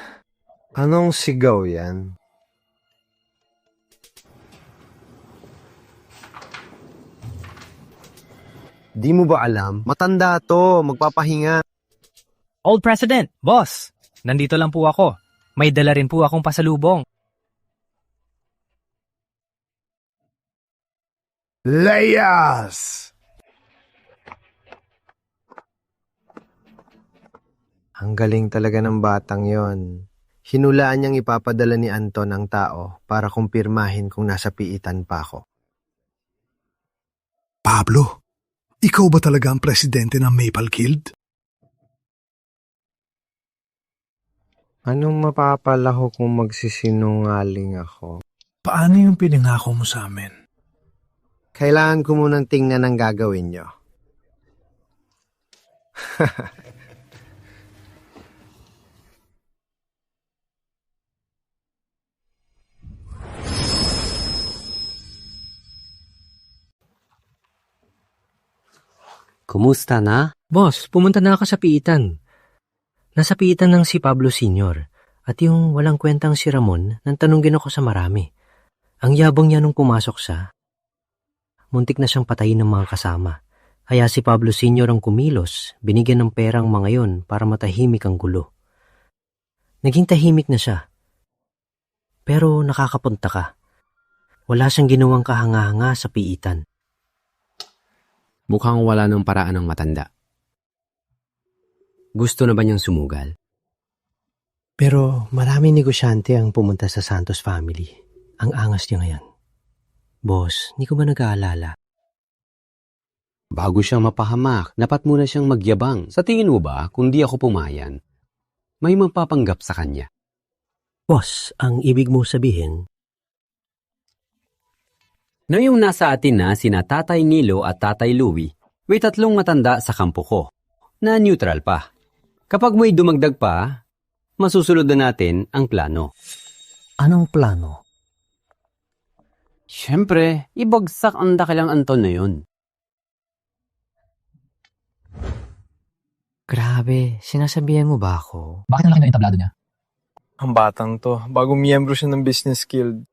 Anong sigaw yan? Di mo ba alam? Matanda to, magpapahinga. Old President, boss, nandito lang po ako. May dala rin po akong pasalubong. Layas! Ang galing talaga ng batang yon. Hinulaan niyang ipapadala ni Anton ang tao para kumpirmahin kung nasa piitan pa ako. Pablo, ikaw ba talaga ang presidente ng Maple Guild? Anong mapapalaho kung magsisinungaling ako? Paano yung pinangako mo sa amin? Kailangan ko munang tingnan ang gagawin niyo. Kumusta na? Boss, pumunta na ako sa piitan. Nasa piitan ng si Pablo Sr. At yung walang kwentang si Ramon, nang tanungin ako sa marami. Ang yabang niya nung pumasok siya. Muntik na siyang patayin ng mga kasama. Kaya si Pablo Sr. ang kumilos, binigyan ng pera ang mga yon para matahimik ang gulo. Naging tahimik na siya. Pero nakakapunta ka. Wala siyang ginawang kahanga-hanga sa piitan. Mukhang wala ng paraan ng matanda. Gusto na ba niyang sumugal? Pero maraming negosyante ang pumunta sa Santos family. Ang angas niya ngayon. Boss, hindi ko ba nag-aalala? Bago siyang mapahamak, dapat muna siyang magyabang. Sa tingin mo ba, kung di ako pumayan, may mapapanggap sa kanya? Boss, ang ibig mo sabihin? Nang yung nasa atin na sina Tatay Nilo at Tatay Louie, may tatlong matanda sa kampo ko, na neutral pa. Kapag may dumagdag pa, masusunod na natin ang plano. Anong plano? Siyempre, ibagsak ang dakilang Anton na yun. Grabe, sinasabihan mo ba ako? Bakit nalaki na yung tablado niya? Ang batang to, bagong miyembro siya ng business guild.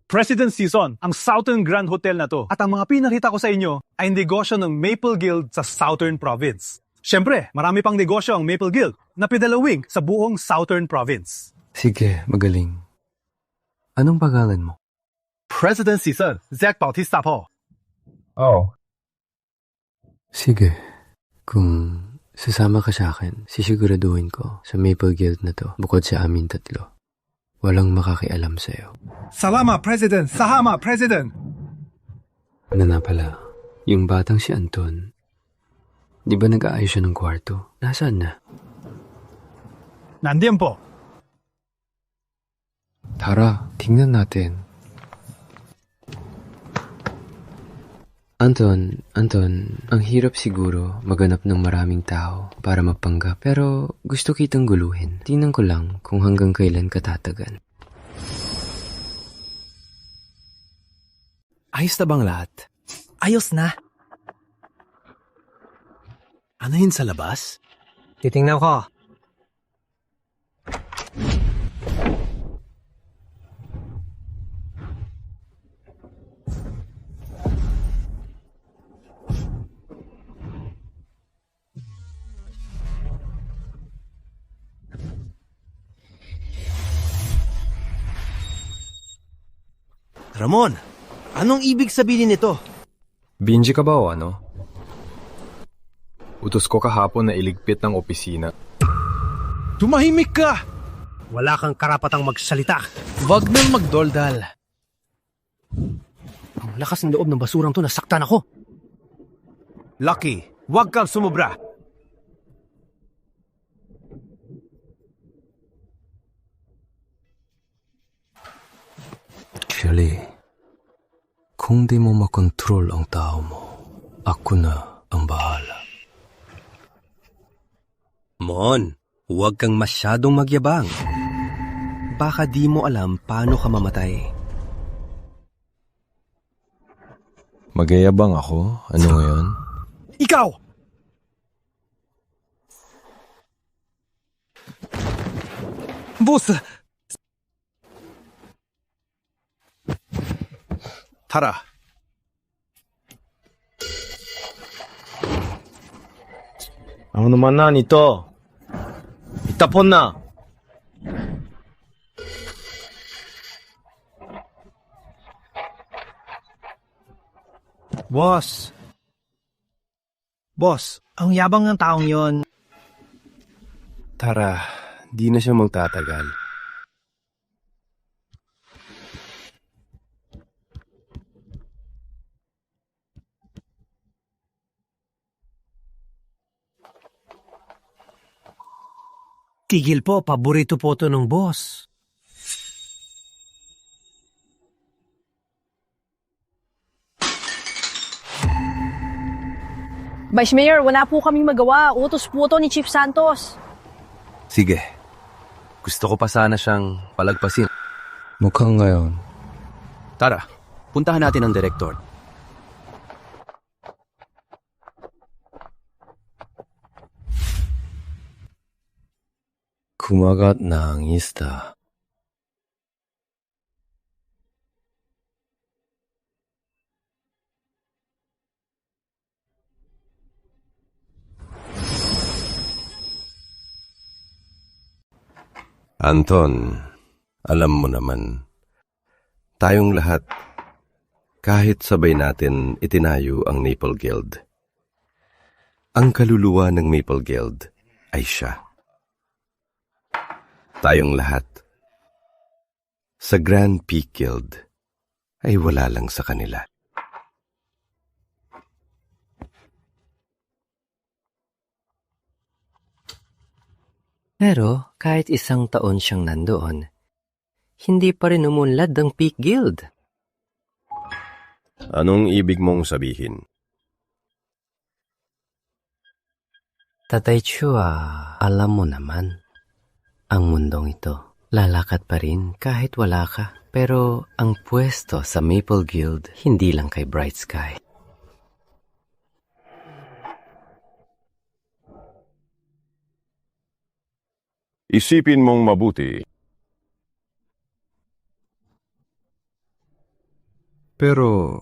President Season, ang Southern Grand Hotel na to. At ang mga pinakita ko sa inyo ay negosyo ng Maple Guild sa Southern Province. Siyempre, marami pang negosyo ang Maple Guild na pidalawing sa buong Southern Province. Sige, magaling. Anong pangalan mo? President Season, Zack Bautista po. Oh, Sige. Kung sasama ka sa akin, sisiguraduhin ko sa Maple Guild na to, bukod sa amin tatlo, walang makakialam sa'yo. Salamat, President! Sahama, President! Ano na pala, yung batang si Anton, di ba nag-aayos siya ng kwarto? Nasaan na? Nandiyan po. Tara, tingnan natin. Anton, ang hirap siguro maganap ng maraming tao para magpanggap. Pero gusto kitang guluhin. Tingnan ko lang kung hanggang kailan katatagan. Ayos na bang lahat? Ayos na. Ano yun sa labas? Titingnan ko. Ramon, anong ibig sabihin nito? Binji ka ba o ano? Utos ko kahapon na iligpit ng opisina. Tumahimik ka! Wala kang karapatang magsalita. Wag nang magdoldal. Ang lakas ng loob ng basurang to, nasaktan ako. Lucky, wag kang sumubra. Actually, kung di mo makontrol ang tao mo, ako na ang bahala. Mon, huwag kang masyadong magyabang. Baka di mo alam paano ka mamatay. Magyayabang ako? Ano ngayon? Ikaw! Boss! Tara. Ano naman na nito? Itapon na! Boss, ang yabang ng taong yon. Tara, di na siya magtatagal. Tigil po, paborito po to ng boss. Vice Mayor, wala po kaming magawa. Utos po to ni Chief Santos. Sige. Gusto ko pa sana siyang palagpasin. Mukhang ngayon. Tara, puntahan natin ang direktor. Kumagat na ang isda. Anton, alam mo naman, tayong lahat, kahit sabay natin itinayo ang Maple Guild, ang kaluluwa ng Maple Guild ay siya. Tayong lahat, sa Grand Peak Guild, ay wala lang sa kanila. Pero kahit isang taon siyang nandoon, hindi pa rin umunlad ang Peak Guild. Anong ibig mong sabihin? Tatay Chua, alam mo naman, ang mundong ito, lalakat pa rin kahit wala ka. Pero ang pwesto sa Maple Guild, hindi lang kay Bright Sky. Isipin mong mabuti. Pero,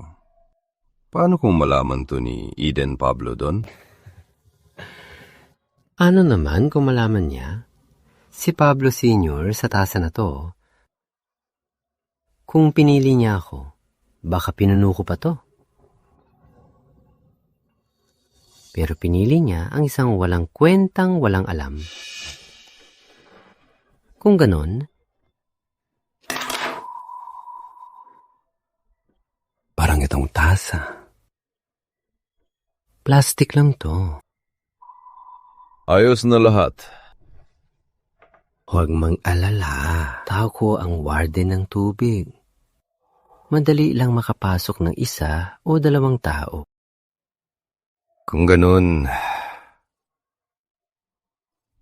paano kung malaman to ni Eden Pablo doon? Ano naman kung malaman niya? Si Pablo Sr. sa tasa na to. Kung pinili niya ako, baka pinuno ko pa to. Pero pinili niya ang isang walang kwentang walang alam. Kung ganon, parang itong tasa. Plastic lang to. Ayos na lahat. Huwag mang-alala. Tao ko ang warden ng tubig. Madali lang makapasok ng isa o dalawang tao. Kung ganun,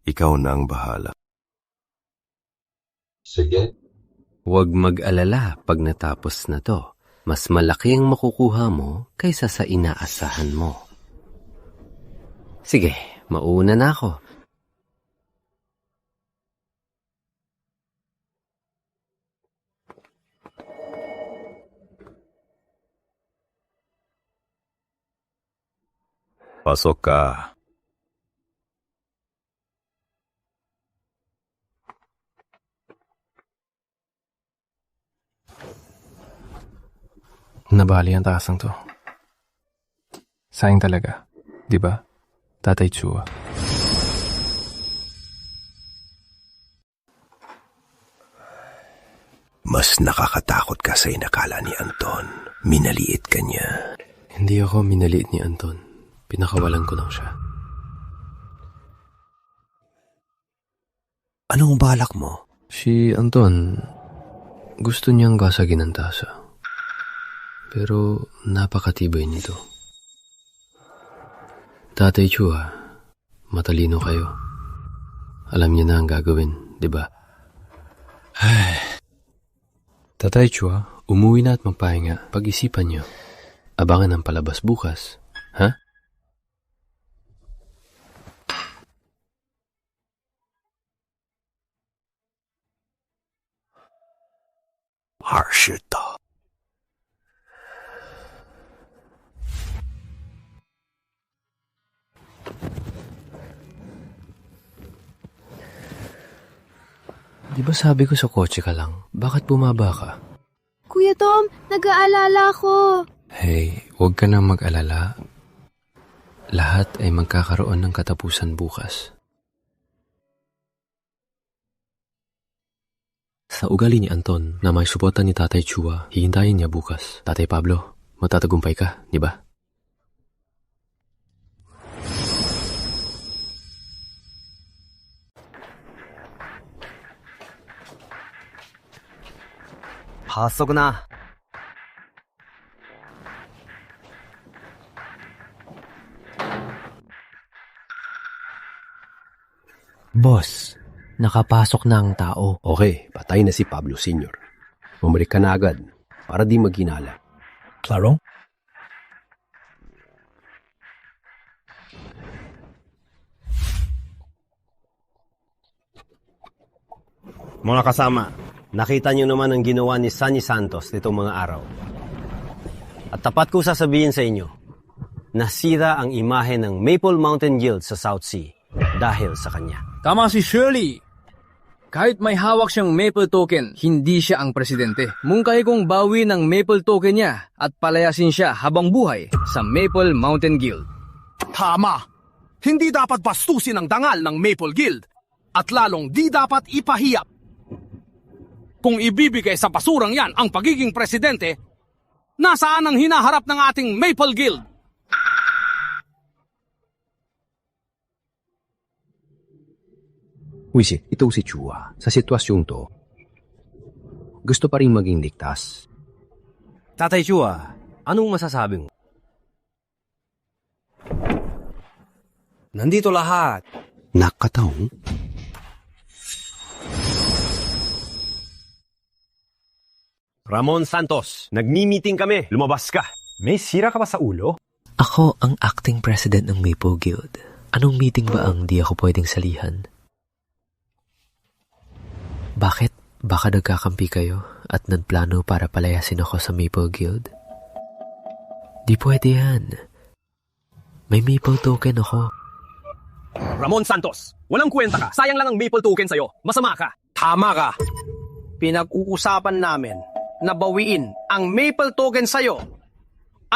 ikaw na ang bahala. Sige. Huwag mag-alala pag natapos na to. Mas malaki ang makukuha mo kaysa sa inaasahan mo. Sige, mauna na ako. Pasok ka. Nabali ang tasang to. Sayang talaga. Di ba? Tatay Chua. Mas nakakatakot ka sa inakala ni Anton. Minaliit ka niya. Hindi ako minaliit ni Anton. Pinakawalan ko lang siya. Anong balak mo? Si Anton, gusto niyang basagin ang tasa. Pero napakatibay nito. Tatay Chua, matalino kayo. Alam niya na ang gagawin, di ba? Tatay Chua, umuwi na at magpahinga. Pag-isipan niyo. Abangan ang palabas bukas. Ha? Harsh ito. Di ba sabi ko sa kotse ka lang? Bakit bumaba ka? Kuya Tom, nag-aalala ko. Hey, huwag ka nang mag-alala. Lahat ay magkakaroon ng katapusan bukas. Sa ugali ni Anton na may suporta ni Tatay Chua, hihintayin niya bukas. Tatay Pablo, matatagumpay ka, di ba? Pasok na. Boss, nakapasok na ang tao. Okay, patay na si Pablo Sr. Bumalik ka na agad para di maghinala. Klaro? Mga kasama, nakita niyo naman ang ginawa ni Sunny Santos nitong mga araw. At tapat ko sasabihin sa inyo, nasira ang imahe ng Maple Mountain Guild sa South Sea dahil sa kanya. Tama si Shirley. Kahit may hawak siyang Maple Token, hindi siya ang presidente. Mungkay kong bawi ng Maple Token niya at palayasin siya habang buhay sa Maple Mountain Guild. Tama! Hindi dapat bastusin ang dangal ng Maple Guild at lalong di dapat ipahiyap. Kung ibibigay sa basurang yan ang pagiging presidente, nasaan ang hinaharap ng ating Maple Guild? Wisit, ito si Chua. Sa sitwasyong to, gusto pa rin maging ligtas. Tatay Chua, anong masasabi mo? Nandito lahat. Nakataong? Ramon Santos, nagmi-meeting kami. Lumabas ka. May sira ka ba sa ulo? Ako ang acting president ng Maple Guild. Anong meeting ba ang di ako pwedeng salihan? Bakit? Baka nagkakampi kayo at nagplano para palayasin ako sa Maple Guild? Di pwede yan. May Maple Token ako. Ramon Santos, walang kwenta ka. Sayang lang ang Maple Token sa'yo. Masama ka. Tama ka. Pinag-uusapan namin na bawiin ang Maple Token sa'yo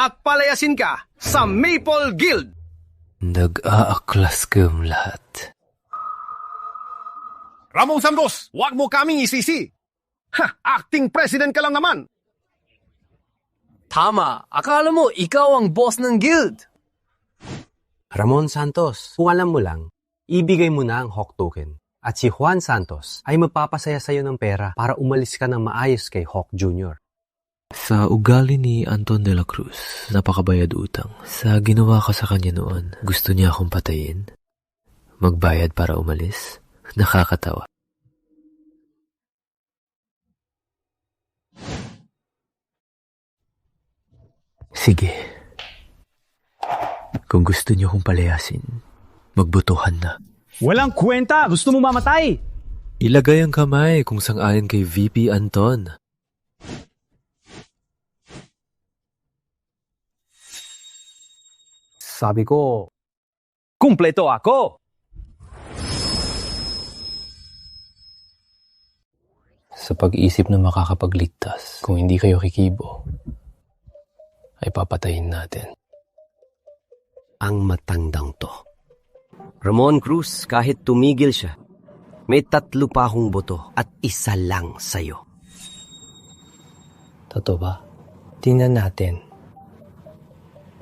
at palayasin ka sa Maple Guild. Nag-aaklaskem lahat. Ramon Santos, huwag mo kaming isisi. Acting president ka lang naman. Tama, akala mo ikaw ang boss ng guild. Ramon Santos, kung alam mo lang, ibigay mo na ang Hawk token. At si Juan Santos ay magpapasaya sa'yo ng pera para umalis ka ng maayos kay Hawk Jr. Sa ugali ni Anton de la Cruz, napakabayad utang. Sa ginawa ka sa kanya noon, gusto niya akong patayin? Magbayad para umalis? Nakakatawa. Sige. Kung gusto niyo akong palayasin, magbutuhan na. Walang kwenta! Gusto mo mamatay! Ilagay ang kamay kung sang-ayon kay VP Anton. Sabi ko, kumpleto ako! Sa pag-isip na makakapagligtas, kung hindi kayo kikibo, ay papatayin natin. Ang matandang to. Ramon Cruz, kahit tumigil siya, may 3 pa akong boto at 1 lang sa'yo. Totoo ba? Tingnan natin.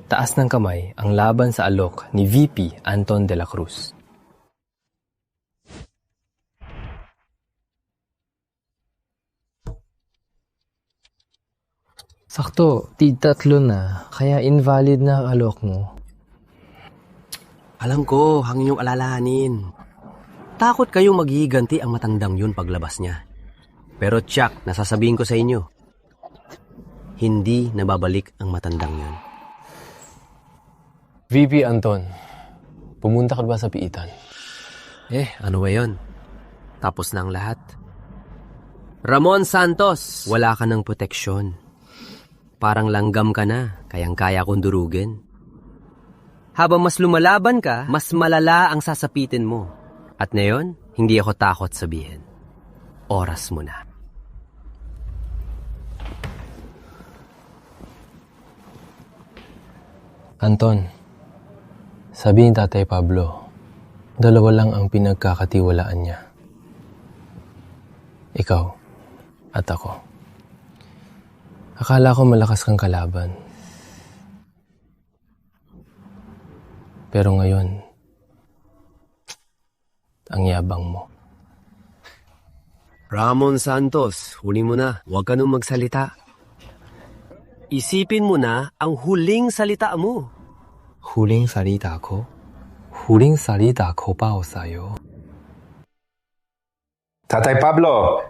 Taas ng kamay ang laban sa alok ni VP Anton de la Cruz. Sakto, tig-3 na, kaya invalid na ang alok mo. Alam ko, ang inyong alalahanin. Takot kayong maghihiganti ang matandang yun paglabas niya. Pero tsak, nasasabihin ko sa inyo, hindi nababalik ang matandang yun. VP Anton, pumunta ka ba sa piitan? Ano ba yun? Tapos na ang lahat. Ramon Santos, wala ka ng proteksyon. Parang langgam ka na, kayang-kaya kong durugin. Habang mas lumalaban ka, mas malala ang sasapitin mo. At ngayon, hindi ako takot sabihin. Oras mo na. Anton, sabi ni Tatay Pablo, 2 lang ang pinagkakatiwalaan niya. Ikaw at ako. Akala ko malakas kang kalaban. Pero ngayon, ang yabang mo. Ramon Santos, huli mo na. Huwag ka nung magsalita. Isipin mo na ang huling salita mo. Huling salita ko? Huling salita ko pa o sa'yo? Tatay Pablo!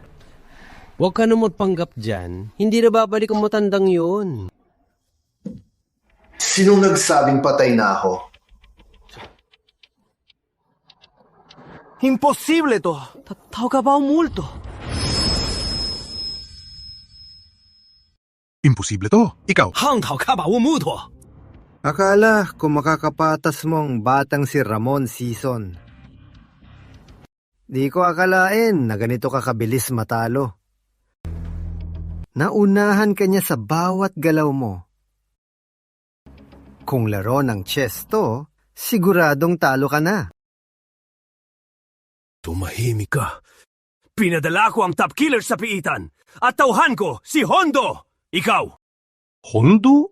Huwag ka nung magpanggap dyan. Hindi na babalik ang matandang yun. Sinong nagsabing patay na ako? Imposible to! Tao ka ba multo? Imposible to! Ikaw! Tao ka ba multo? Akala kung makakapatas mong batang si Ramon Season. Di ko akalain na ganito ka kabilis matalo. Naunahan ka niya sa bawat galaw mo. Kung laro ng chess to, siguradong talo ka na. Tumahimik ka. Pinadala ko ang top killer sa piitan at tauhan ko si Hondo. Ikaw. Hondo?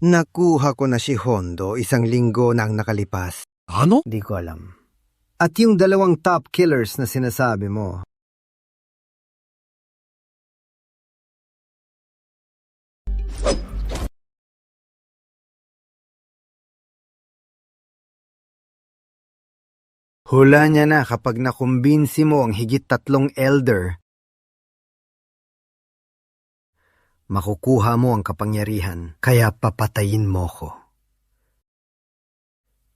Nakuha ko na si Hondo 1 linggo na ang nakalipas. Ano? Di ko alam. At yung 2 top killers na sinasabi mo, hula niya na kapag nakumbinsi mo ang higit 3 elder. Makukuha mo ang kapangyarihan, kaya papatayin mo ko.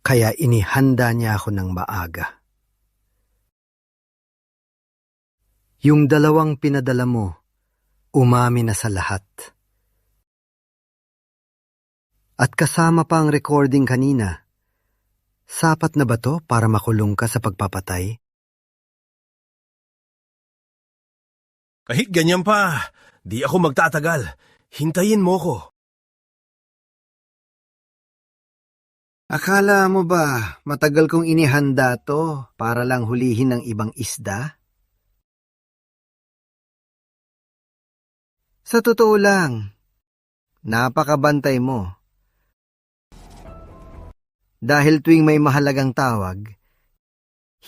Kaya inihanda niya ako ng maaga. Yung 2 pinadala mo, umami na sa lahat. At kasama pa ang recording kanina. Sapat na ba to para makulong ka sa pagpapatay? Kahit ganyan pa, di ako magtatagal. Hintayin mo ko. Akala mo ba matagal kong inihanda to para lang hulihin ng ibang isda? Sa totoo lang, napakabantay mo. Dahil tuwing may mahalagang tawag,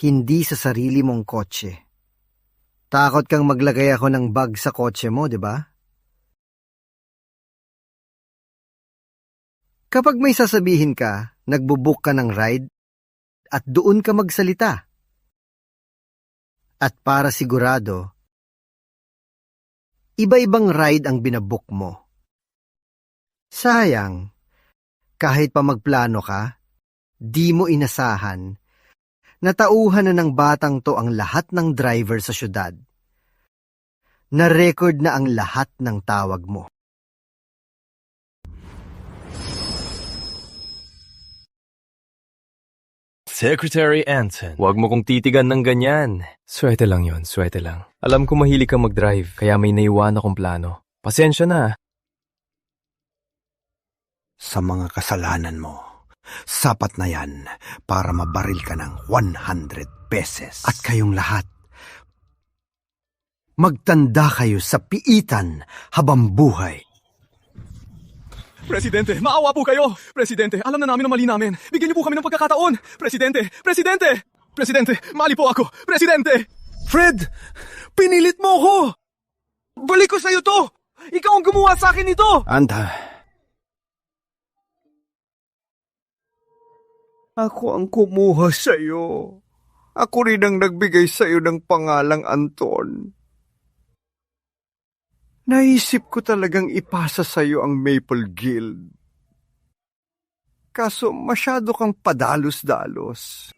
hindi sa sarili mong kotse. Takot kang maglagay ako ng bag sa kotse mo, di ba? Kapag may sasabihin ka, nagbubook ka ng ride at doon ka magsalita. At para sigurado, iba-ibang ride ang binabook mo. Sayang, kahit pa magplano ka, di mo inasahan, natauhan na ng batang to ang lahat ng driver sa syudad. Na-record na ang lahat ng tawag mo. Secretary Anson, huwag mo kong titigan ng ganyan. Swerte lang yon, swerte lang. Alam ko mahilig kang mag-drive, kaya may naiwan akong plano. Pasensya na. Sa mga kasalanan mo, sapat na yan para mabaril ka ng 100 beses. At kayong lahat, magtanda kayo sa piitan habang buhay. Presidente, maawa po kayo! Presidente, alam na namin ang mali namin. Bigyan niyo po kami ng pagkakataon. Presidente! Presidente! Presidente, mali po ako! Presidente! Fred! Pinilit mo ko! Balik ko sa'yo to! Ikaw ang gumawa sa akin nito! Anta, ako ang kumuha sa'yo. Ako rin ang nagbigay sa'yo ng pangalang Anton. Naisip ko talagang ipasa sa'yo ang Maple Guild. Kaso masyado kang padalos-dalos.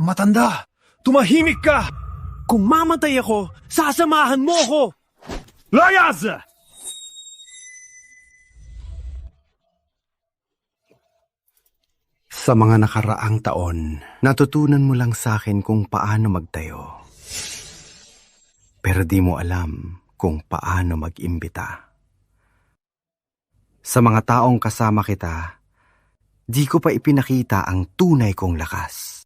Matanda! Tumahimik ka! Kung mamatay ako, sasamahan mo ako! Layas! Sa mga nakaraang taon, natutunan mo lang sa akin kung paano magtayo. Pero di mo alam kung paano mag-imbita. Sa mga taong kasama kita, di ko pa ipinakita ang tunay kong lakas.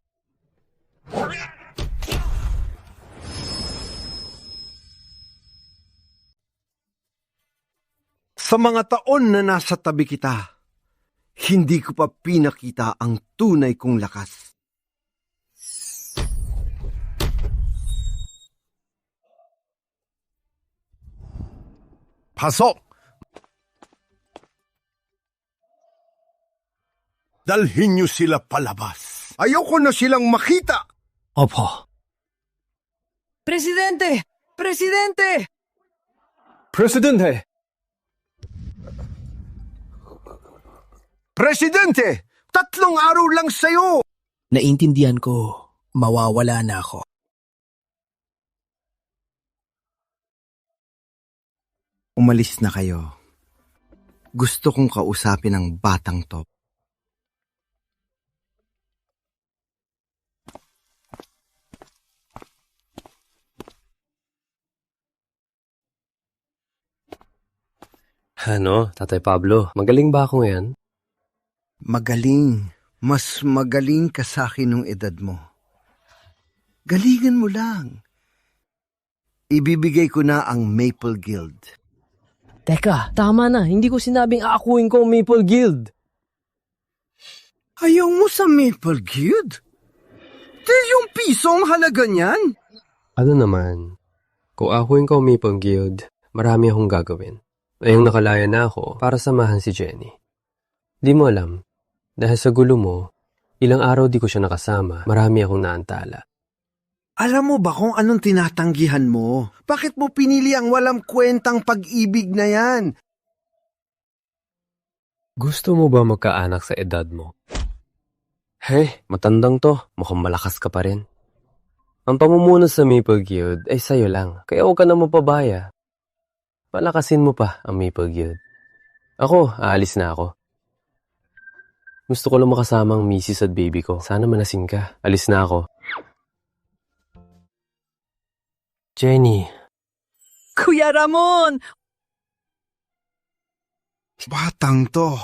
Sa mga taon na nasa tabi kita, hindi ko pa pinakita ang tunay kong lakas. Pasok! Dalhin niyo sila palabas. Ayoko na silang makita! Opo. Presidente! Presidente! Presidente! Presidente! 3 araw lang sa'yo! Naintindihan ko, mawawala na ako. Umalis na kayo. Gusto kong kausapin ang batang to. Ano, Tatay Pablo, magaling ba ako ngayon? Magaling. Mas magaling ka sa akin nung edad mo. Galingan mo lang. Ibibigay ko na ang Maple Guild. Teka, tama na. Hindi ko sinabing aakuin ko ang Maple Guild. Ayaw mo sa Maple Guild? Tilyong piso ang halaga niyan? Ano naman, kung aakuin ko ang Maple Guild, marami akong gagawin. Ngayong nakalaya na ako para samahan si Jenny. Di mo alam, dahil sa gulo mo, ilang araw di ko siya nakasama, marami akong naantala. Alam mo ba kung anong tinatanggihan mo? Bakit mo pinili ang walang kwentang pag-ibig na yan? Gusto mo ba magkaanak sa edad mo? Hey, matandang to, mukhang malakas ka pa rin. Ang pamumuno sa Maple Guild ay sa'yo lang, kaya huwag ka na mapabaya. Palakasin mo pa ang Maple Guild. Ako, aalis na ako. Gusto ko lang makasama ang misis at baby ko. Sana manasin ka. Alis na ako. Jenny. Kuya Ramon! Batang to.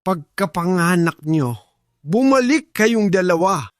pagkapanganak nyo, bumalik kayong dalawa